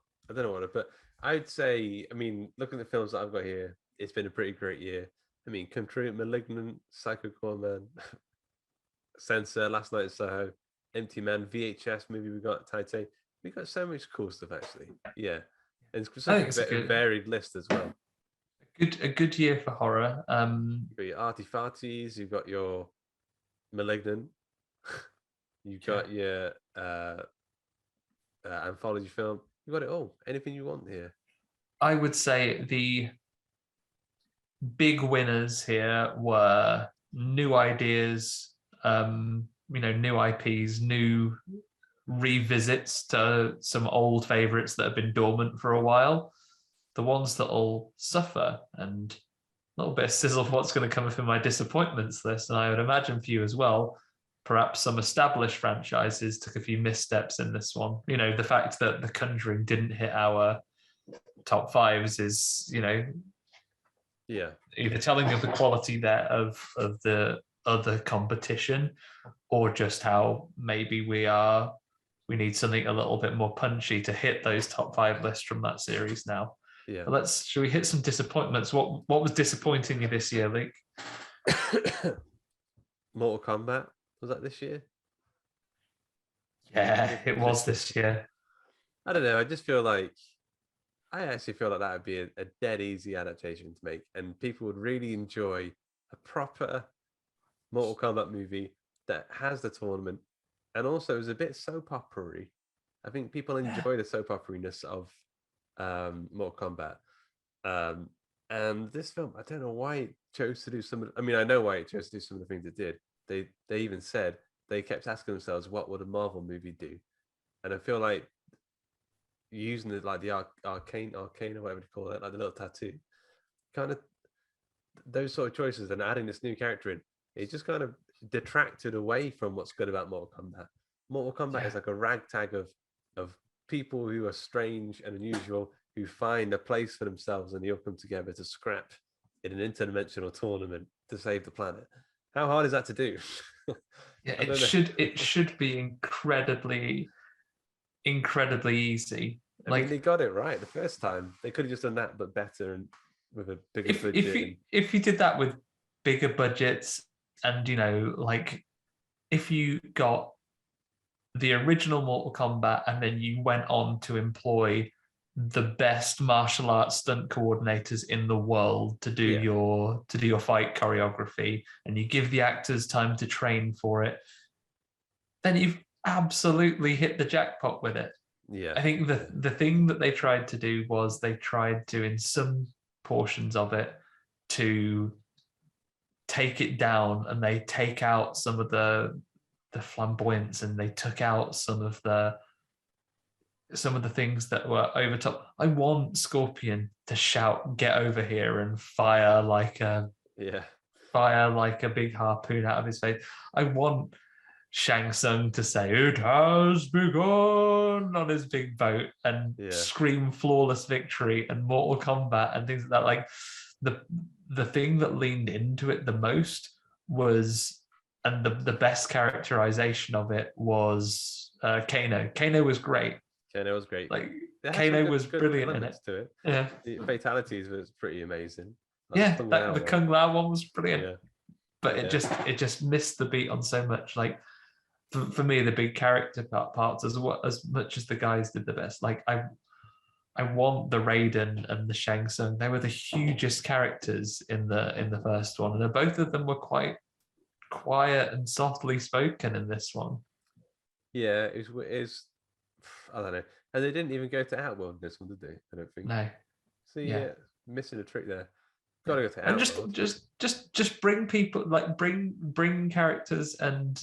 but I'd say, I mean, looking at the films that I've got here, it's been a pretty great year. I mean, Come True, Malignant, Psycho Gorman, Censor, Last Night in Soho, Empty Man, VHS movie we got, Titan. We got so much cool stuff actually. Yeah. And it's such a varied list as well. A good year for horror. You've got your Arty Farties, you've got your Malignant, you've got your anthology film. You got it all. Anything you want here. I would say the big winners here were new ideas, new IPs, new revisits to some old favorites that have been dormant for a while. The ones that will suffer, and a little bit of sizzle of what's going to come up in my disappointments list, and I would imagine for you as well, perhaps some established franchises took a few missteps in this one. You know, the fact that The Conjuring didn't hit our top fives is, either telling of the quality there of the other competition, or just how maybe we need something a little bit more punchy to hit those top five lists from that series now. Yeah. Should we hit some disappointments? What was disappointing you this year, Luke? Mortal Kombat, was that this year? Yeah, it was this year. I don't know. I actually feel like that would be a dead easy adaptation to make, and people would really enjoy a proper Mortal Kombat movie that has the tournament and also is a bit soap opera-y. I think people enjoy the soap opera-ness of Mortal Kombat. And this film, I don't know why it chose to do I know why it chose to do some of the things it did. They even said they kept asking themselves, what would a Marvel movie do? And I feel like using the arcane or whatever you call it, like the little tattoo, kind of those sort of choices, and adding this new character in, it just kind of detracted away from what's good about Mortal Kombat. Mortal Kombat is like a ragtag of people who are strange and unusual, who find a place for themselves, and they all come together to scrap in an interdimensional tournament to save the planet. How hard is that to do? Yeah, it should be incredibly easy. I mean, they got it right the first time. They could have just done that, but better and with a bigger budget. If you did that with bigger budgets, and if you got the original Mortal Kombat and then you went on to employ the best martial arts stunt coordinators in the world to do your fight choreography, and you give the actors time to train for it, then you've absolutely hit the jackpot with it. Yeah. I think the thing that they tried to do was they tried to, in some portions of it, to take it down, and they take out some of the flamboyance, and they took out some of the things that were over top. I want Scorpion to shout, "Get over here," and fire like a big harpoon out of his face. I want Shang Tsung to say, "It has begun," on his big boat, and scream flawless victory and Mortal Kombat and things like that. Like the thing that leaned into it the most was, and the best characterization of it was Kano. Kano was great. Kano was great. Like It had some Kano was good brilliant in it. elements to it. Yeah, The fatalities was pretty amazing. Like yeah. Kung That Lao the one. Kung Lao one was brilliant, Yeah, but yeah, it just missed the beat on so much. Like for me, the big character parts as much as the guys did the best. Like I want the Raiden and the Shang Tsung. They were the hugest characters in the first one, and both of them were quite quiet and softly spoken in this one. yeah. It's I don't know, and they didn't even go to Outworld in this one, did they? I don't think. No, So yeah, yeah, missing a trick there. Got yeah, to go to and Outworld. just bring people, like bring characters, and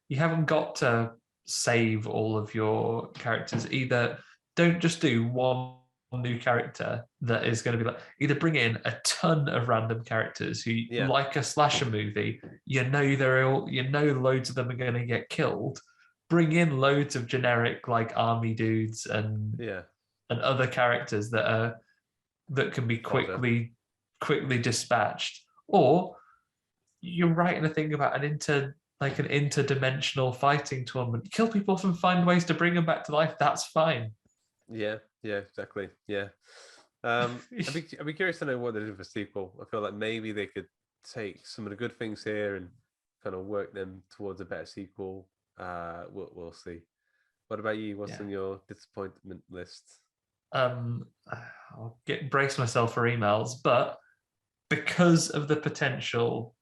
you haven't got to save all of your characters either. Don't just do one new character that is going to be like, either bring in a ton of random characters who, Yeah, like a slasher movie, you know loads of them are going to get killed. Bring in loads of generic like army dudes yeah. and other characters that can be Fodder. quickly dispatched. Or you're writing a thing about an interdimensional fighting tournament. Kill people off and find ways to bring them back to life. That's fine. Yeah, yeah, exactly. Yeah. I'd be curious to know what they did for sequel. I feel like maybe they could take some of the good things here and kind of work them towards a better sequel. We'll see. What about you? What's Yeah. on your disappointment list? I'll brace myself for emails, but because of the potential,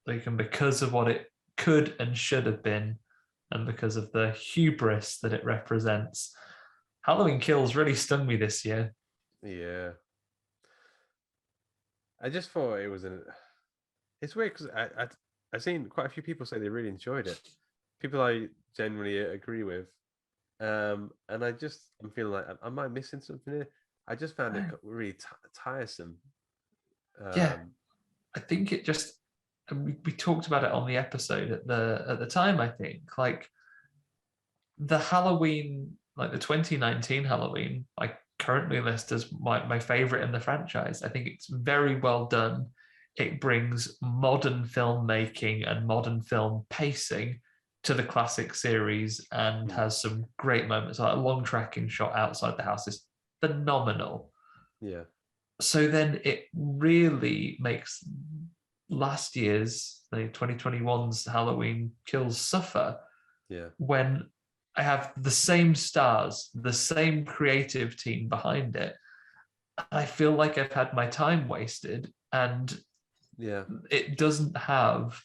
like, and because of what it could and should have been, and because of the hubris that it represents, Halloween Kills really stung me this year. Yeah, I just thought it was an. It's weird because I've seen quite a few people say they really enjoyed it. People I generally agree with, and I'm feeling like am I missing something here? I just found it really tiresome. Yeah, Um, I think it just, and we talked about it on the episode at the time. I think like the Halloween, like the 2019 Halloween, I currently list as my favorite in the franchise. I think it's very well done. It brings modern filmmaking and modern film pacing to the classic series and has some great moments. Like a long tracking shot outside the house is phenomenal. yeah, So then it really makes last year's, the 2021's Halloween Kills suffer yeah, when I have the same stars, the same creative team behind it. I feel like I've had my time wasted, and yeah. it doesn't have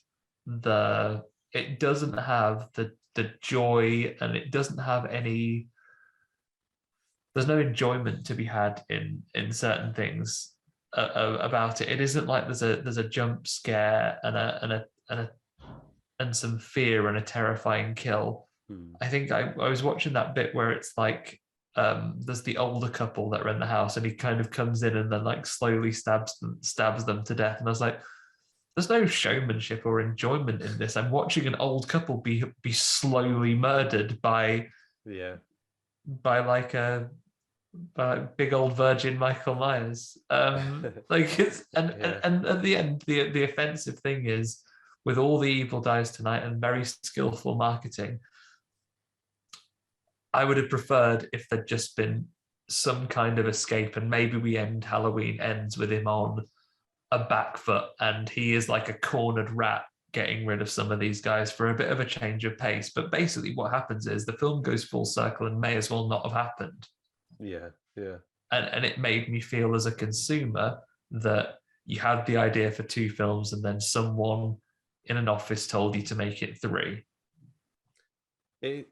the the joy, and it doesn't have any. There's no enjoyment to be had in certain things about it. It isn't like there's a jump scare and some fear and a terrifying kill. I think I was watching that bit where it's like there's the older couple that are in the house, and he kind of comes in and then like slowly stabs them to death. And I was like, there's no showmanship or enjoyment in this. I'm watching an old couple be slowly murdered Yeah. by like a big old virgin Michael Myers. Like it's Yeah. and at the end, the offensive thing is, with all the evil dies tonight and very skillful marketing, I would have preferred if there'd just been some kind of escape, and maybe we end Halloween ends with him on a back foot and he is like a cornered rat getting rid of some of these guys for a bit of a change of pace. But basically what happens is the film goes full circle and may as well not have happened. Yeah. Yeah. And it made me feel as a consumer that you had the idea for two films and then someone in an office told you to make it three. If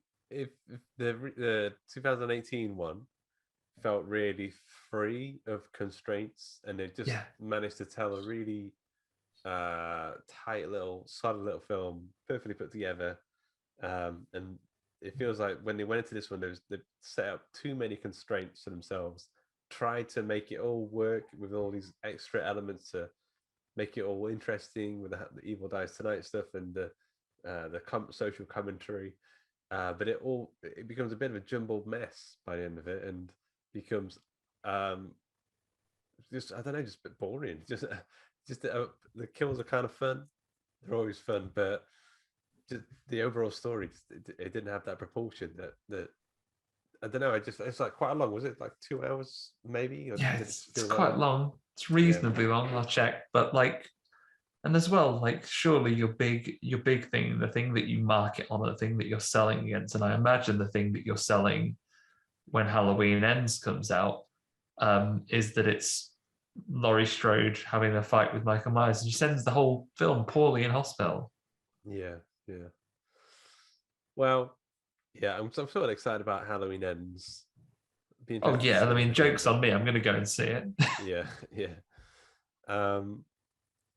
the 2018 one felt really free of constraints, and they just managed to tell a really tight little solid little film, perfectly put together, and it feels like when they went into this one, they set up too many constraints for themselves, tried to make it all work with all these extra elements to make it all interesting with the Evil Dies Tonight stuff and the social commentary. But it becomes a bit of a jumbled mess by the end of it, and becomes just, I don't know, just a bit boring. Just the kills are kind of fun; they're always fun, but just the overall story, it didn't have that proportion that I don't know. It's like quite long. Was it like 2 hours maybe? Or Yeah, did it it's feel that quite long. It's reasonably long. I'll check, but like, and as well, like, surely your big thing, the thing that you market on, the thing that you're selling against, and I imagine the thing that you're selling when Halloween Ends comes out, is that it's Laurie Strode having a fight with Michael Myers, and she sends the whole film poorly in hospital. Yeah, yeah. Well, yeah, I'm sort of excited about Halloween Ends. Be Oh interested to yeah, see I what mean, they do with joke's it. on me. I'm going to go and see it. Yeah, yeah. Um,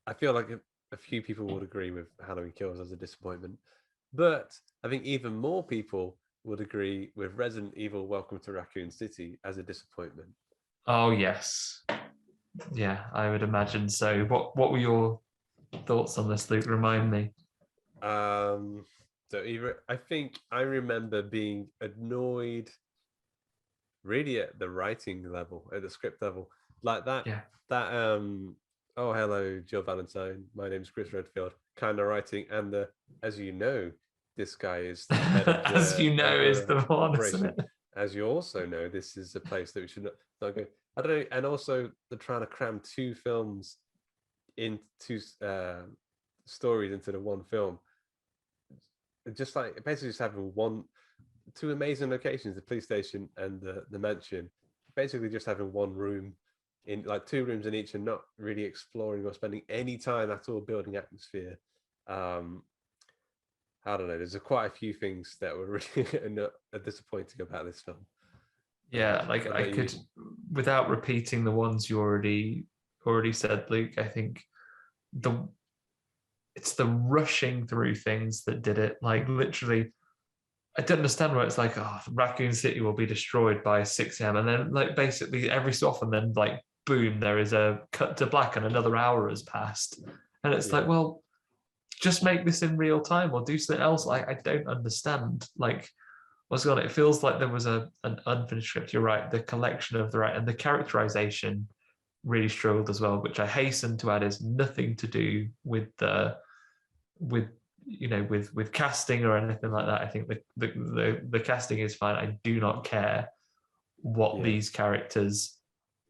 I feel like a few people would agree with Halloween Kills as a disappointment, but I think even more people would agree with Resident Evil Welcome to Raccoon City as a disappointment. Oh yes, yeah, I would imagine so. What were your thoughts on this, Luke? Remind me. Um, I think I remember being annoyed really at the writing level, at the script level, like Yeah, that oh hello Jill Valentine, my name's Chris Redfield kind of writing, and the as you know, this guy is the head of as the you know, is the one, isn't operation. it? As you also know, this is a place that we should not go. I don't know, and also they're trying to cram two films into stories into the one film, just like basically just having two amazing locations, the police station and the mansion, basically just having one room in like two rooms in each and not really exploring or spending any time at all building atmosphere. um I don't know, there's quite a few things that were really disappointing about this film. Yeah, like What I about you? could, without repeating the ones you already said, Luke. I think the it's the rushing through things that did it. Like literally, I don't understand why it's like, oh, Raccoon City will be destroyed by 6 a.m. and then like basically every so often, then like boom, there is a cut to black and another hour has passed, and it's like, Yeah, well, just make this in real time or do something else. I don't understand. Like what's going on? It feels like there was an unfinished script. You're right. The collection of the right and the characterization really struggled as well, which I hasten to add is nothing to do with with casting or anything like that. I think the casting is fine. I do not care what yeah, these characters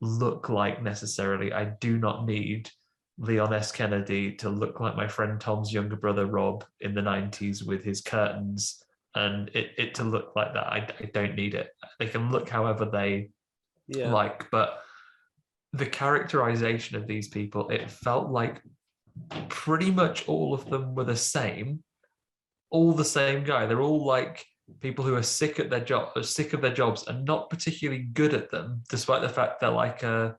look like necessarily. I do not need Leon S. Kennedy to look like my friend Tom's younger brother Rob in the 90s with his curtains and it to look like that. I don't need it. They can look however they yeah, like, but the characterization of these people, it felt like pretty much all of them were the same, all the same guy. They're all like people who are sick at their job, sick of their jobs, and not particularly good at them, despite the fact they're like a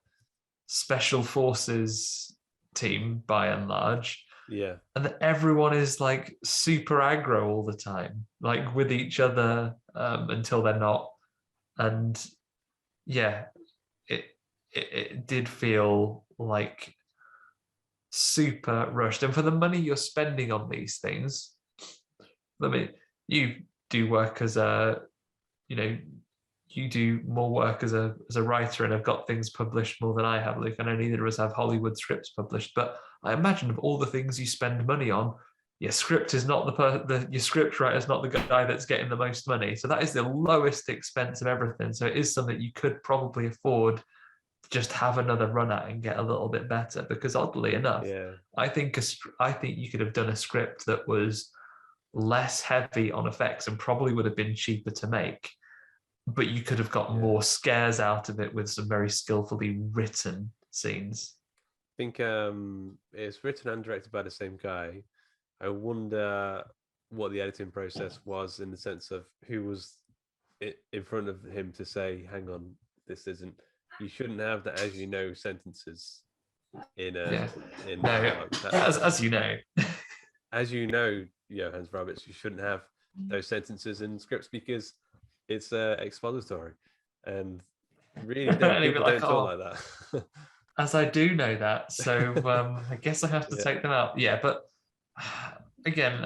special forces team by and large. yeah, And that everyone is like super aggro all the time, like with each other until they're not. And yeah, it, it did feel like super rushed. And for the money you're spending on these things, I mean, you do work as a, you know, you do more work as a writer and have got things published more than I have, Luke. I know neither of us have Hollywood scripts published, but I imagine of all the things you spend money on, your script is not your script writer is not the guy that's getting the most money. So that is the lowest expense of everything. So it is something you could probably afford to just have another run at and get a little bit better. Because oddly enough, yeah, I think you could have done a script that was less heavy on effects and probably would have been cheaper to make, but you could have got yeah. more scares out of it with some very skillfully written scenes. I think it's written and directed by the same guy. I wonder what the editing process was in the sense of who was in front of him to say, "Hang on, this isn't. You shouldn't have the as you know sentences in Yeah, no, dialogue. as you know, As you know, Johannes Roberts, you shouldn't have those sentences in scripts because it's expository, and really don't and he'd be people like, don't talk "Oh, like that." as I do know that, so I guess I have to Yeah, take them out." Yeah, but again,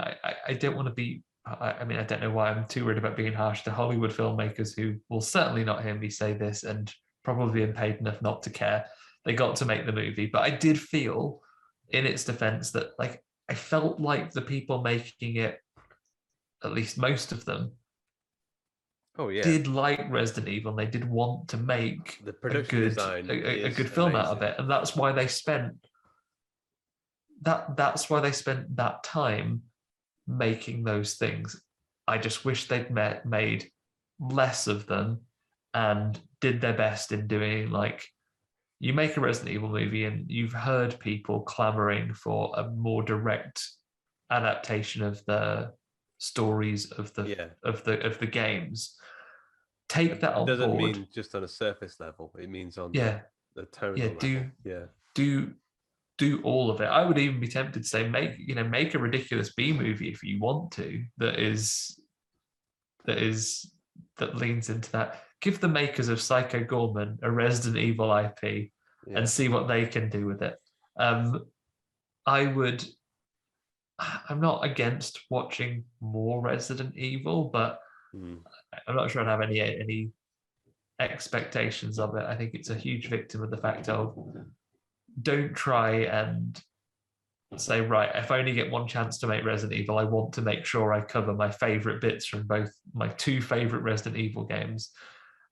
I don't want to be. I mean, I don't know why I'm too worried about being harsh to Hollywood filmmakers who will certainly not hear me say this and probably been paid enough not to care. They got to make the movie, but I did feel, in its defense, that like I felt like the people making it, at least most of them, Oh yeah, did like Resident Evil, and they did want to make the a production good design a is good film out of amazing. it, and that's why they spent that time making those things. I just wish they'd made less of them and did their best in doing, like, you make a Resident Evil movie and you've heard people clamoring for a more direct adaptation of the stories of the Yeah, of the games. Take that it on doesn't board. mean just on a surface level. It means on Yeah, the yeah, tonal do level. Yeah, do do all of it. I would even be tempted to say make a ridiculous B movie if you want to, that is that leans into that. Give the makers of Psycho Gorman a Resident Evil IP yeah. and see what they can do with it. Um, I would. I'm not against watching more Resident Evil, but Mm. I'm not sure I'd have any expectations of it. I think it's a huge victim of the fact of, don't try and say, right, if I only get one chance to make Resident Evil, I want to make sure I cover my favorite bits from both my two favorite Resident Evil games.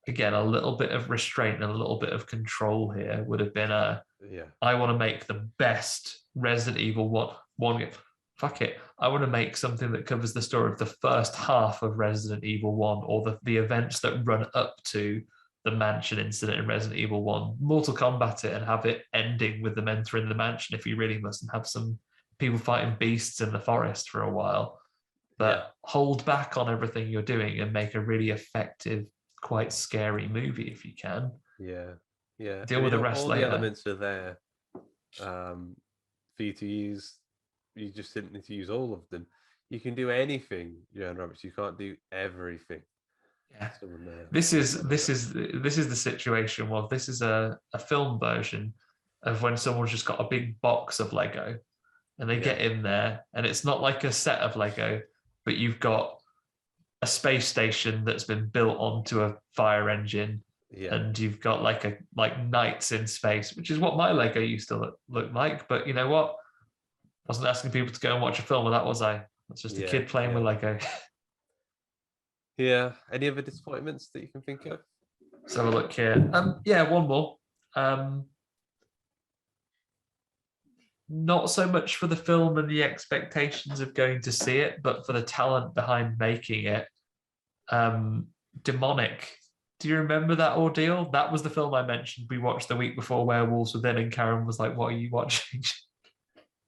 Again, a little bit of restraint and a little bit of control here would have been Yeah, I want to make the best Resident Evil one game. Fuck it. I want to make something that covers the story of the first half of Resident Evil 1, or the events that run up to the mansion incident in Resident Evil 1. Mortal Kombat it and have it ending with them entering the mansion if you really must, and have some people fighting beasts in the forest for a while. yeah, But hold back on everything you're doing and make a really effective, quite scary movie if you can. yeah, yeah. I Deal with mean, the rest all the later. elements are there for you to use. You just didn't need to use all of them. You can do anything, Joan Roberts. You can't do everything. Yeah. Someone This is commented this that. is this is the situation. Well, this is a film version of when someone's just got a big box of Lego and they Yeah, get in there, and it's not like a set of Lego, but you've got a space station that's been built onto a fire engine, yeah, and you've got like knights in space, which is what my Lego used to look like. But you know what? I wasn't asking people to go and watch a film of that, was I? That's just a yeah, kid playing with yeah, Lego. yeah. Any other disappointments that you can think of? Let's have a look here. Yeah, one more. Not so much for the film and the expectations of going to see it, but for the talent behind making it. Demonic. Do you remember that ordeal? That was the film I mentioned we watched the week before Werewolves Within, and Karen was like, "What are you watching?"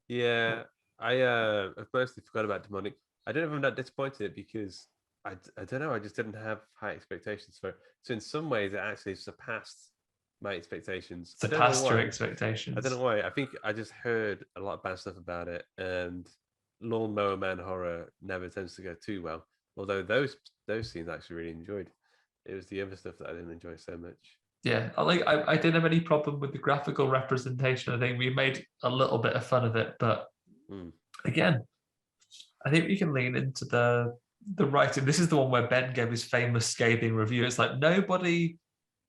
Yeah, I've mostly forgot about Demonic. I don't know if I'm that disappointed in it because I don't know. I just didn't have high expectations for it. So in some ways, it actually surpassed my expectations. I don't know Surpassed your why. I don't expectations. know why. I think I just heard a lot of bad stuff about it, and Lawnmower Man horror never tends to go too well. Although those scenes I actually really enjoyed. It was the other stuff that I didn't enjoy so much. Yeah, I didn't have any problem with the graphical representation. I think we made a little bit of fun of it, but Mm. again, I think we can lean into the writing. This is the one where Ben gave his famous scathing review. It's like nobody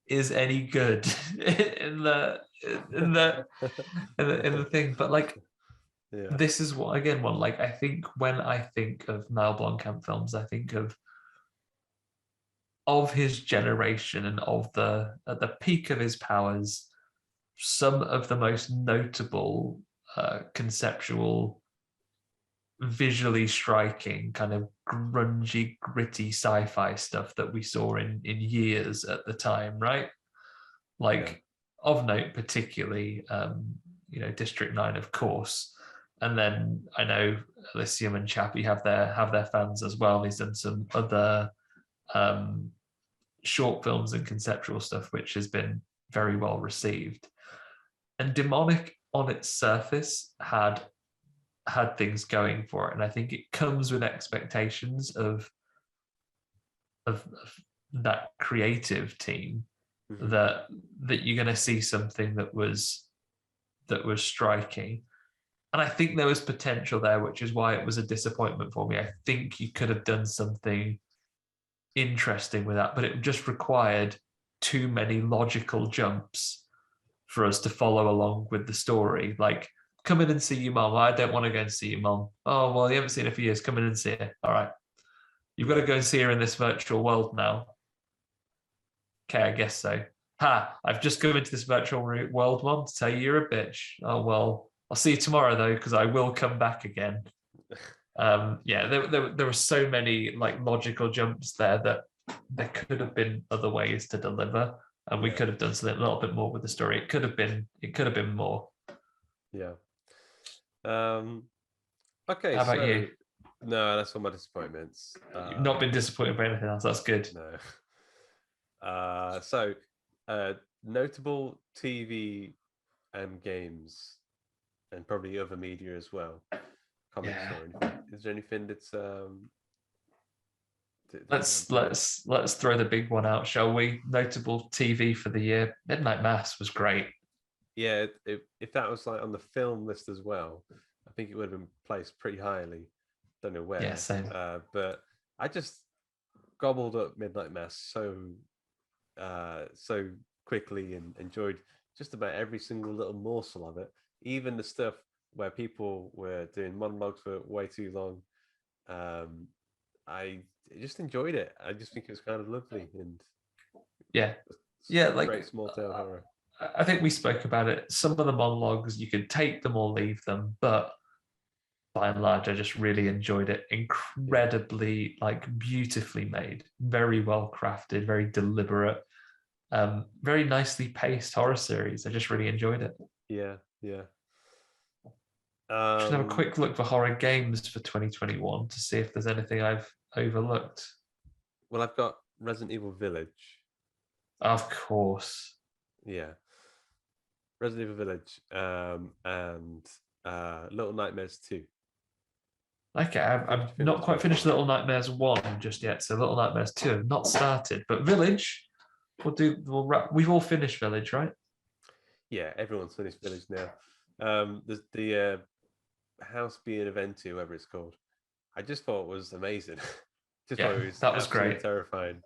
is any good in the in the in the thing, but like Yeah, this is what, again, one, like, I think when I think of Mal Blomkamp films, I think of his generation and of the at the peak of his powers, some of the most notable conceptual, visually striking, kind of grungy, gritty sci-fi stuff that we saw in years at the time, right? yeah, Like, of note, particularly, District 9, of course. And then I know Elysium and Chappie have their fans as well. He's done some other short films and conceptual stuff, which has been very well received. And Demonic, on its surface, had things going for it, and I think it comes with expectations of that creative team, mhm, that you're going to see something that was striking. And I think there was potential there, which is why it was a disappointment for me. I think you could have done something interesting with that, but it just required too many logical jumps for us to follow along with the story. Like, come in and see your mom. I don't want to go and see your mom. Oh, well, you haven't seen her for years. Come in and see her. All right. You've got to go and see her in this virtual world now. Okay, I guess so. Ha! I've just come into this virtual world one to tell you you're a bitch. Oh well, I'll see you tomorrow though, because I will come back again. Yeah, there were so many like logical jumps there that there could have been other ways to deliver, and we could have done something a little bit more with the story. It could have been more. Yeah. Okay, How about so you? no, that's all my disappointments. You've not been disappointed by anything else. That's good. No. So notable TV and games, and probably other media as well. Comics Yeah. or anything. Is there anything that's Let's throw the big one out, shall we? Notable TV for the year. Midnight Mass was great. Yeah, if that was like on the film list as well, I think it would have been placed pretty highly. Don't know where. Yeah, same. But I just gobbled up Midnight Mass so quickly and enjoyed just about every single little morsel of it. Even the stuff where people were doing monologues for way too long. I just enjoyed it. I just think it was kind of lovely and Yeah, yeah, like great small town horror. I think we spoke about it. Some of the monologues you could take them or leave them, but by and large, I just really enjoyed it. Incredibly, like beautifully made, very well crafted, very deliberate, very nicely paced horror series. I just really enjoyed it. Yeah, yeah. Should have a quick look for horror games for 2021 to see if there's anything I've overlooked. Well, I've got Resident Evil Village. Of course. Yeah. Resident Evil Village and Little Nightmares 2. Okay, I've not quite finished Little Nightmares 1 just yet, so Little Nightmares 2 have not started. But Village, we've all finished Village, right? Yeah, everyone's finished Village now. There's the House being Eventi, whoever it's called. I just thought it was amazing. That was great. Terrifying.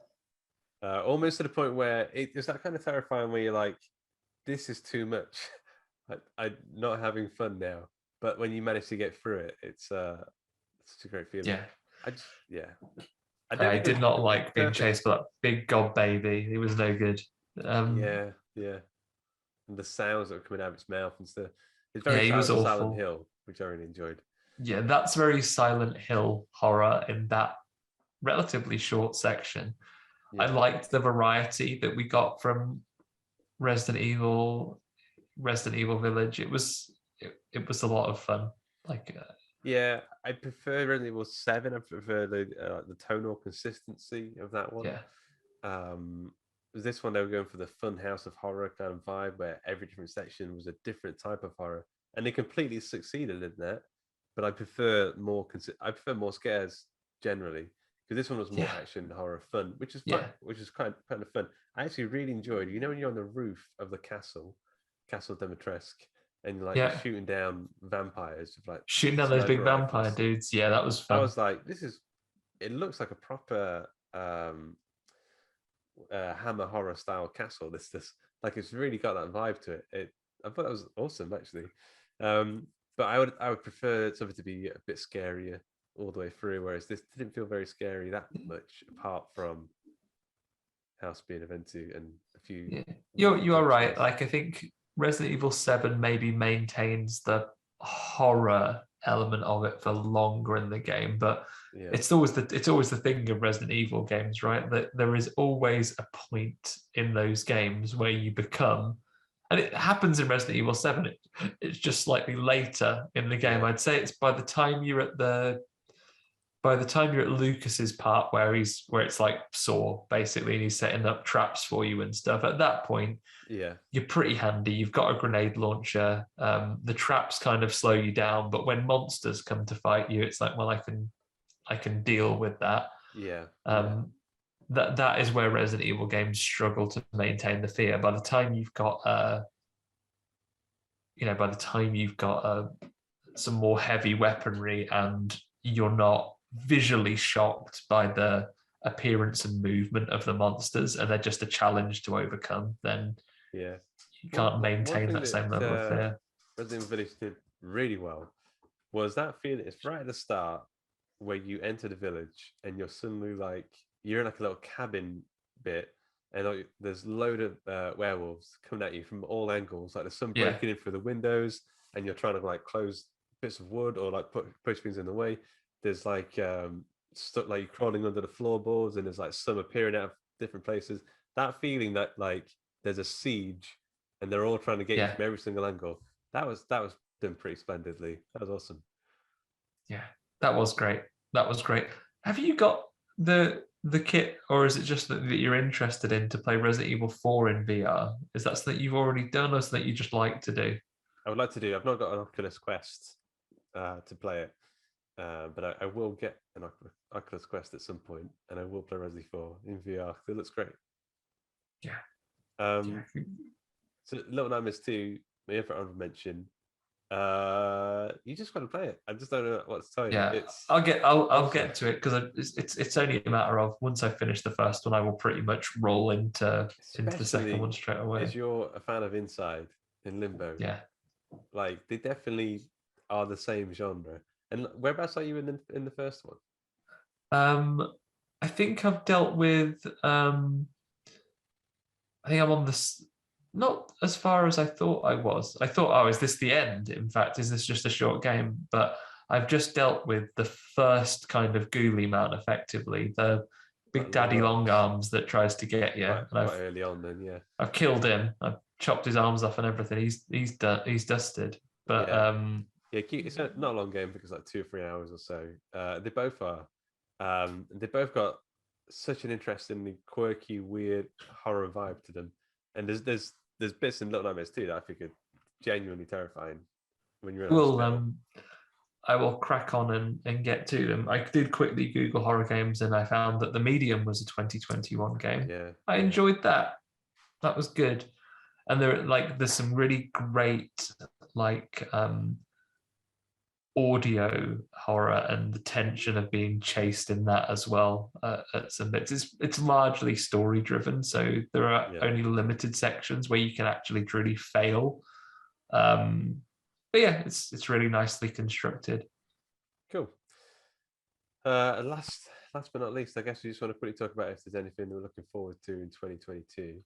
Almost to the point where it's that kind of terrifying where you're like, this is too much. I'm not having fun now. But when you manage to get through it, it's such a great feeling. Yeah. I did not like being chased by that big god baby. He was no good. Yeah. And the sounds that were coming out of its mouth and stuff. It's very he was Silent awful. Hill, which I really enjoyed. Yeah, that's very Silent Hill horror in that relatively short section. I liked the variety that we got from Resident Evil Village. It was a lot of fun. Yeah, I prefer Resident Evil 7. I prefer the tonal consistency of that one. Yeah. This one they were going for the fun house of horror kind of vibe, where every different section was a different type of horror, and they completely succeeded in that. But I prefer more scares generally, because this one was more action horror fun, which is fun, which is kind of fun. I actually really enjoyed. When you're on the roof of the Castle Dimitrescu, and you're shooting down vampires, shooting down those big vampire dudes. Yeah, that was fun. I was like, it looks like a proper Hammer horror style castle. This like it's really got that vibe to it. I thought that was awesome actually. But I would prefer something to be a bit scarier all the way through, whereas this didn't feel very scary that much, apart from House being Eventi and a few. Yeah. You are right. Like I think Resident Evil 7 maybe maintains the horror element of it for longer in the game, but it's always the thing of Resident Evil games, right? That there is always a point in those games where you become, and it happens in Resident Evil 7. It's just slightly later in the game. I'd say it's by the time you're at Lucas's part where it's like Saw basically, and he's setting up traps for you and stuff. At that point, you're pretty handy. You've got a grenade launcher. The traps kind of slow you down, but when monsters come to fight you, it's like, well, I can deal with that. That is where Resident Evil games struggle to maintain the fear. By the time you've got some more heavy weaponry and you're not visually shocked by the appearance and movement of the monsters, and they're just a challenge to overcome, then you can't maintain that same level of fear. Resident Evil Village did really well was that feeling. It's right at the start where you enter the village and you're suddenly like, you're in like a little cabin bit, and there's a load of werewolves coming at you from all angles. Like there's some Yeah. breaking in through the windows, and you're trying to like close bits of wood or like push things in the way. There's like stuff like you're crawling under the floorboards, and there's like some appearing out of different places. That feeling that like there's a siege, and they're all trying to get you Yeah. from every single angle. That was done pretty splendidly. That was awesome. Yeah, that was great. That was great. Have you got the kit, or is it just that you're interested in to play Resident Evil 4 in VR? Is that something you've already done, or something you just like to do? I would like to do. I've not got an Oculus Quest to play it, but I will get an Oculus Quest at some point, and I will play Resident 4 in VR. It looks great. Yeah. So Little Nightmares 2, my favorite honorable mention. You just got to play it. I just don't know what to tell you. Yeah, I'll get to it because it's only a matter of once I finish the first one, I will pretty much roll into the second one straight away. As you're a fan of Inside and Limbo, yeah, like they definitely are the same genre. And whereabouts are you in the first one? I think I've dealt with. I think I'm on this. Not as far as I thought I was. I thought, oh, is this the end? In fact, is this just a short game? But I've just dealt with the first kind of ghoulie man, effectively, the big daddy long arms that tries to get you. Quite early on, then, yeah. I've killed him. I've chopped his arms off and everything. He's dusted. But it's not a long game because like 2 or 3 hours or so. They both are. They both got such an interestingly quirky, weird horror vibe to them. And there's bits in Little Nightmares 2 that I think are genuinely terrifying when you're in well, I will crack on and get to them. I did quickly Google horror games and I found that The Medium was a 2021 game. Yeah, I enjoyed that. That was good. And there's some really great audio horror and the tension of being chased in that as well at some bits. It's largely story driven, so there are only limited sections where you can actually truly fail. But yeah, it's really nicely constructed. Cool. Last but not least, I guess we just want to quickly talk about if there's anything that we're looking forward to in 2022.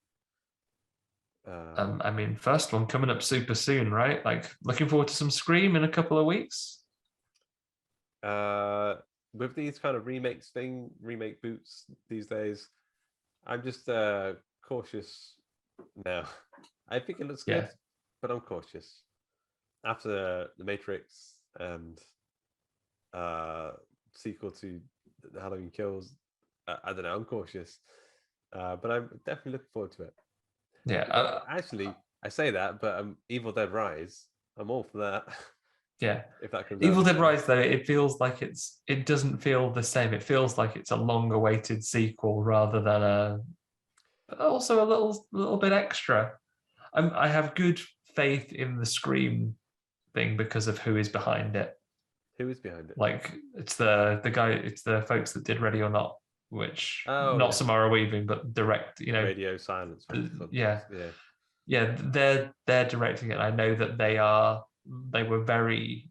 I mean, first one coming up super soon, right? Like looking forward to some Scream in a couple of weeks. With these kind of remake boots these days, I'm just cautious now. I think it looks good, but I'm cautious. After the Matrix and sequel to the Halloween Kills, I don't know, I'm cautious. But I'm definitely looking forward to it. Yeah. Actually, I say that, but Evil Dead Rise, I'm all for that. Yeah. If that comes Evil Dead Rise, though, it feels like it doesn't feel the same. It feels like it's a long-awaited sequel rather than but also a little bit extra. I have good faith in the Scream thing because of who is behind it. Who is behind it? Like it's the guy, it's the folks that did Ready or Not, which Samara Weaving, but direct, Radio Silence. Yeah, they're directing it. And I know that they were very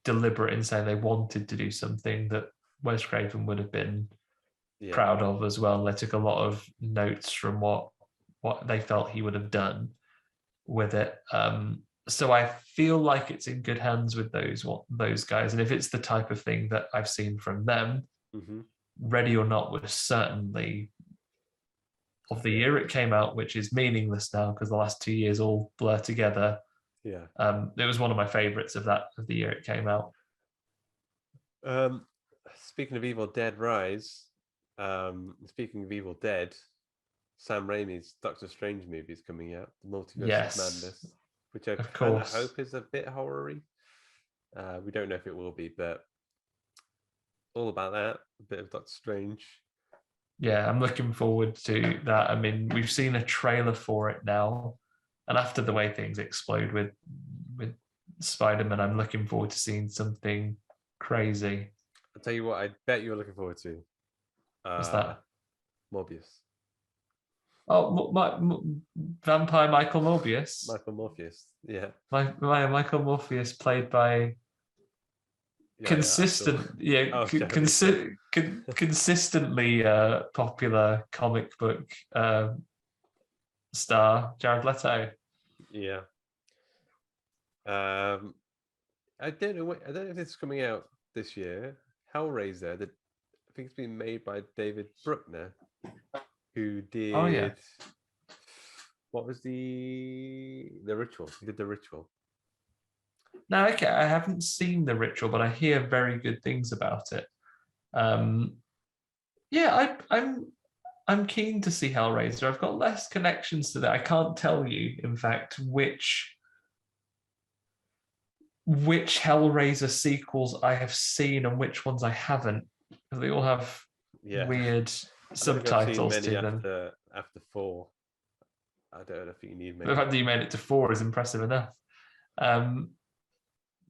deliberate in saying they wanted to do something that Wes Craven would have been proud of as well. They took a lot of notes from what they felt he would have done with it. So I feel like it's in good hands with those guys. And if it's the type of thing that I've seen from them, Ready or Not was certainly of the year it came out, which is meaningless now because the last 2 years all blur together. Yeah. It was one of my favorites of the year it came out. Speaking of Evil Dead Rise, speaking of Evil Dead, Sam Raimi's Doctor Strange movie is coming out, The Multiverse of Madness, which I kind of hope is a bit horror-y. We don't know if it will be, but all about that, a bit of Doctor Strange. Yeah, I'm looking forward to that. I mean, we've seen a trailer for it now, and after the way things explode with Spider-Man, I'm looking forward to seeing something crazy. I'll tell you what, I bet you're looking forward to. What's that? Morbius. Oh, Vampire Michael Morbius. Michael Morpheus, yeah. Michael Morpheus, played by consistently popular comic book star Jared Leto. Yeah. I don't know. I don't know if it's coming out this year. Hellraiser. That I think it's been made by David Bruckner, who Oh yeah. did what was the Ritual? He did the Ritual. Now, okay, I haven't seen The Ritual, but I hear very good things about it. Yeah, I'm keen to see Hellraiser. I've got less connections to that. I can't tell you, in fact, which Hellraiser sequels I have seen and which ones I haven't. They all have weird subtitles to them. After 4. I don't know if you need. The fact that you made it to 4 is impressive enough.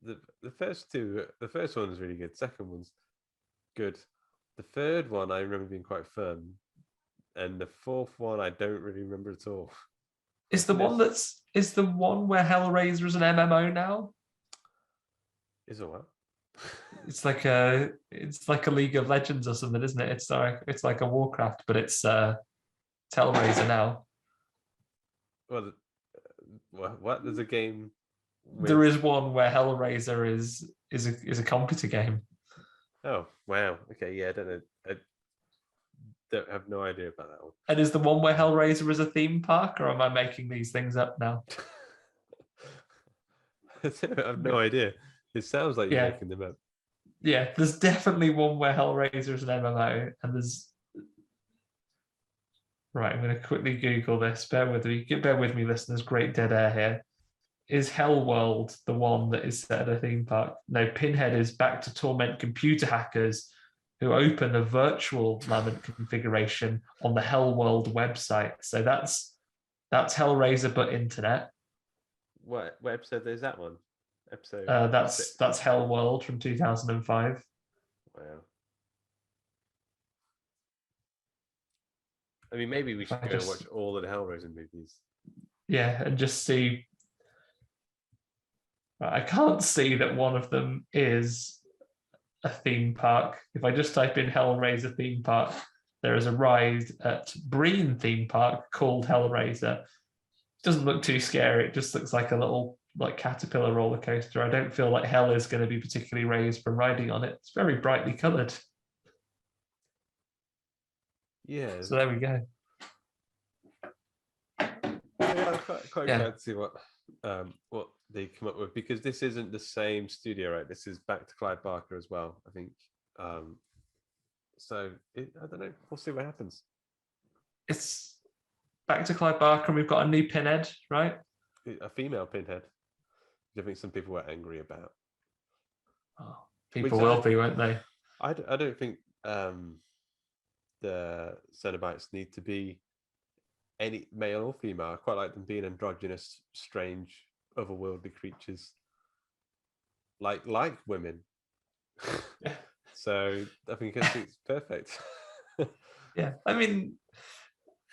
The first two, the first one is really good. Second one's good. The third one I remember being quite fun, and the fourth one I don't really remember at all. Is the one where Hellraiser is an MMO now? Is it what? It's like a League of Legends or something, isn't it? It's like a Warcraft, but it's Hellraiser now. Well, what? There's a game. There is one where Hellraiser is a computer game. Oh wow! Okay, yeah, I don't know. I don't have no idea about that one. And is the one where Hellraiser is a theme park, or am I making these things up now? I have no idea. It sounds like you're making them up. Yeah, there's definitely one where Hellraiser is an MMO, and there's. Right, I'm going to quickly Google this. Bear with me, listeners. Great dead air here. Is Hellworld the one that is set at a theme park? No, Pinhead is back to torment computer hackers who open a virtual Lament configuration on the Hellworld website. So that's Hellraiser, but internet. What episode is that one? Episode. That's Hellworld from 2005. Wow. I mean, maybe we should go and watch all of the Hellraiser movies. Yeah, and just see. I can't see that one of them is a theme park. If I just type in Hellraiser theme park, there is a ride at Breen theme park called Hellraiser. It doesn't look too scary. It just looks like a little caterpillar roller coaster. I don't feel like hell is going to be particularly raised from riding on it. It's very brightly coloured. Yeah. So there we go. Yeah, I'm quite glad to see what they come up with, because this isn't the same studio, right? This is back to Clive Barker as well, I think. So I don't know. We'll see what happens. It's back to Clive Barker, and we've got a new Pinhead, right? A female Pinhead. I think some people were angry about. Oh, people will be, won't they? I don't think the Cenobites need to be any male or female. I quite like them being androgynous, strange, otherworldly creatures, like women. So I think it's perfect. Yeah, I mean,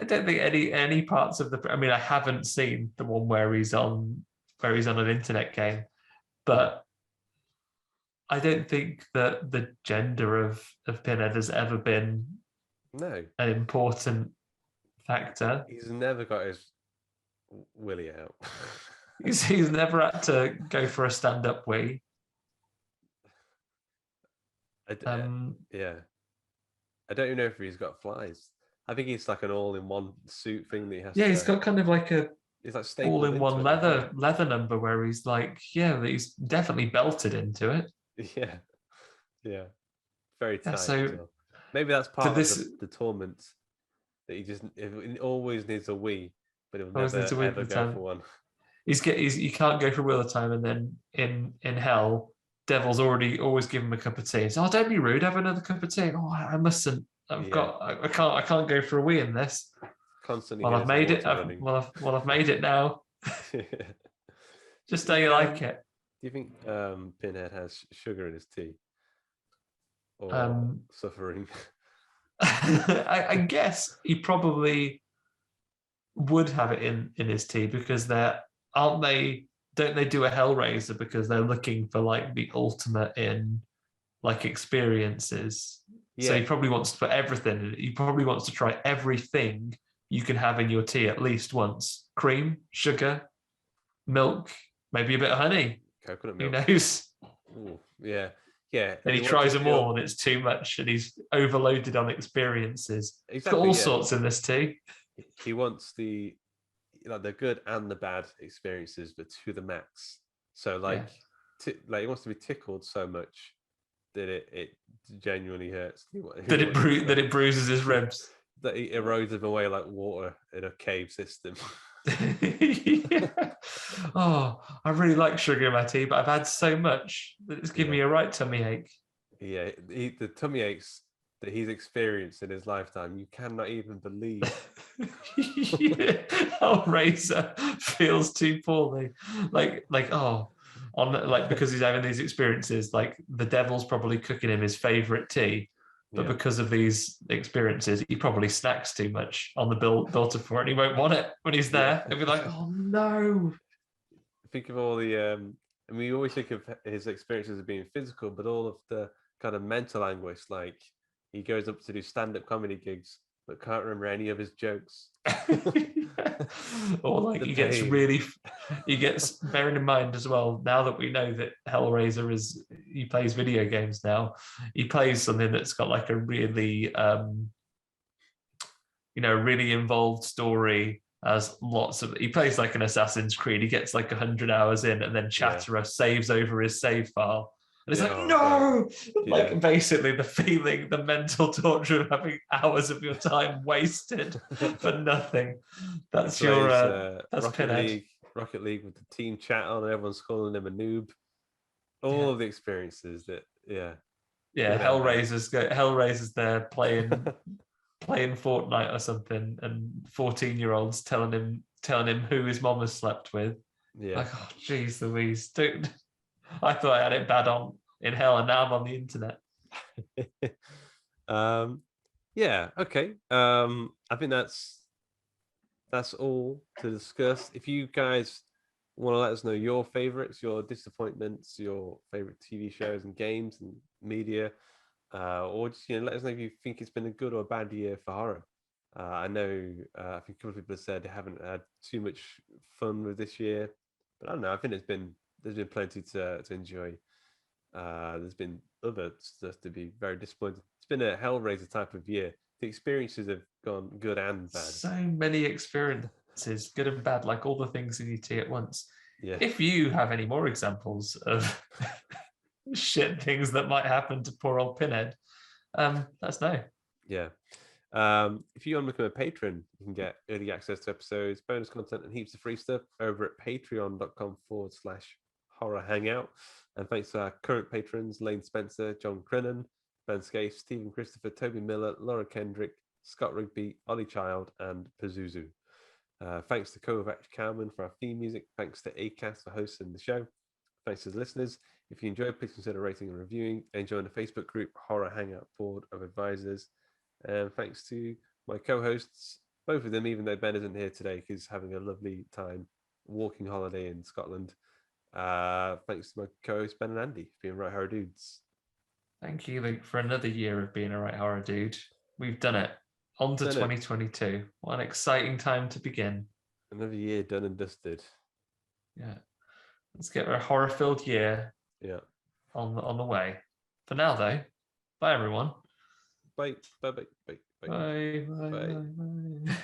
I don't think any parts of the. I mean, I haven't seen the one where he's on an internet game, but I don't think that the gender of Pinhead has ever been an important factor. He's never got his willy out. He's never had to go for a stand-up wee. Yeah. I don't even know if he's got flies. I think it's like an all-in-one suit thing that he has. Yeah, he's got kind of like it's like all-in-one leather number where he's like, he's definitely belted into it. Yeah. Very tight. So maybe that's part of the torment, that he always needs a wee, but he'll never ever go for one. You can't go for a wheel of time, and then in hell, Devil's always give him a cup of tea. So, don't be rude, have another cup of tea. Oh, I mustn't. I can't go for a wee in this. Constantly. Well, I've made it. I've made it now. Just how you like it. Do you think Pinhead has sugar in his tea, or suffering? I guess he probably would have it in his tea, because don't they do a Hellraiser because they're looking for the ultimate in experiences. So he probably wants to put everything. He probably wants to try everything you can have in your tea at least once. Cream, sugar, milk, maybe a bit of honey. Coconut milk. Who knows? Ooh, yeah. Yeah. And he You want to tries them feel- all, and it's too much, and he's overloaded on experiences. He's got Exactly, all yeah. sorts in this tea. He wants the good and the bad experiences, but to the max. So like, he wants to be tickled so much that it genuinely hurts. That it bruises his ribs. That he erodes them away like water in a cave system. Yeah. Oh, I really like sugar in my tea, but I've had so much that it's given me a right tummy ache. Yeah, the tummy aches that he's experienced in his lifetime, you cannot even believe. Hellraiser feels too poorly. Because he's having these experiences, like the devil's probably cooking him his favorite tea. But because of these experiences, he probably snacks too much on the built for it, and he won't want it when he's there. He'll be like, oh no. Think of all the we always think of his experiences as being physical, but all of the kind of mental anguish, like he goes up to do stand-up comedy gigs but can't remember any of his jokes. Or like he gets bearing in mind as well, now that we know that Hellraiser he plays video games now, he plays something that's got like a really really involved story, as he plays like an Assassin's Creed. He gets like 100 hours in, and then Chatterer saves over his save file. And it's no! Like basically the mental torture of having hours of your time wasted for nothing. That's that's Pinhead. Rocket League with the team chat on, and everyone's calling him a noob. All of the experiences that, Hellraiser's there playing Fortnite or something, and 14-year-olds telling him who his mom has slept with. Yeah. Like, oh, jeez Louise, dude. I thought I had it bad in hell, and now I'm on the internet. Okay. I think that's all to discuss. If you guys want to let us know your favorites, your disappointments, your favorite TV shows and games and media, or just let us know if you think it's been a good or a bad year for horror. I know I think a couple of people have said they haven't had too much fun with this year, but I don't know. I think there's been plenty to enjoy. There's been other stuff to be very disappointed. It's been a Hellraiser type of year. The experiences have gone good and bad. So many experiences, good and bad, like all the things in your tea at once. Yeah. If you have any more examples of shit things that might happen to poor old Pinhead, let us know. Yeah. If you want to become a patron, you can get early access to episodes, bonus content, and heaps of free stuff over at patreon.com/horror hangout. And thanks to our current patrons, Lane Spencer, John Crennan, Ben Scaife, Stephen Christopher, Toby Miller, Laura Kendrick, Scott Rigby, Ollie Child, and Pazuzu. Thanks to Kovac Kalman for our theme music. Thanks to Acast for hosting the show. Thanks to the listeners. If you enjoyed, please consider rating and reviewing, and join the Facebook group Horror Hangout Board of Advisors. And thanks to my co-hosts, both of them, even though Ben isn't here today because he's having a lovely time walking holiday in Scotland. Thanks to my co-hosts Ben and Andy for being right horror dudes. Thank you, Luke, for another year of being a right horror dude. We've done it. On to 2022. What an exciting time to begin. Another year done and dusted. Yeah. Let's get a horror-filled year on the way. For now, though, bye, everyone. Bye. Bye. Bye. Bye. Bye. Bye. Bye. Bye.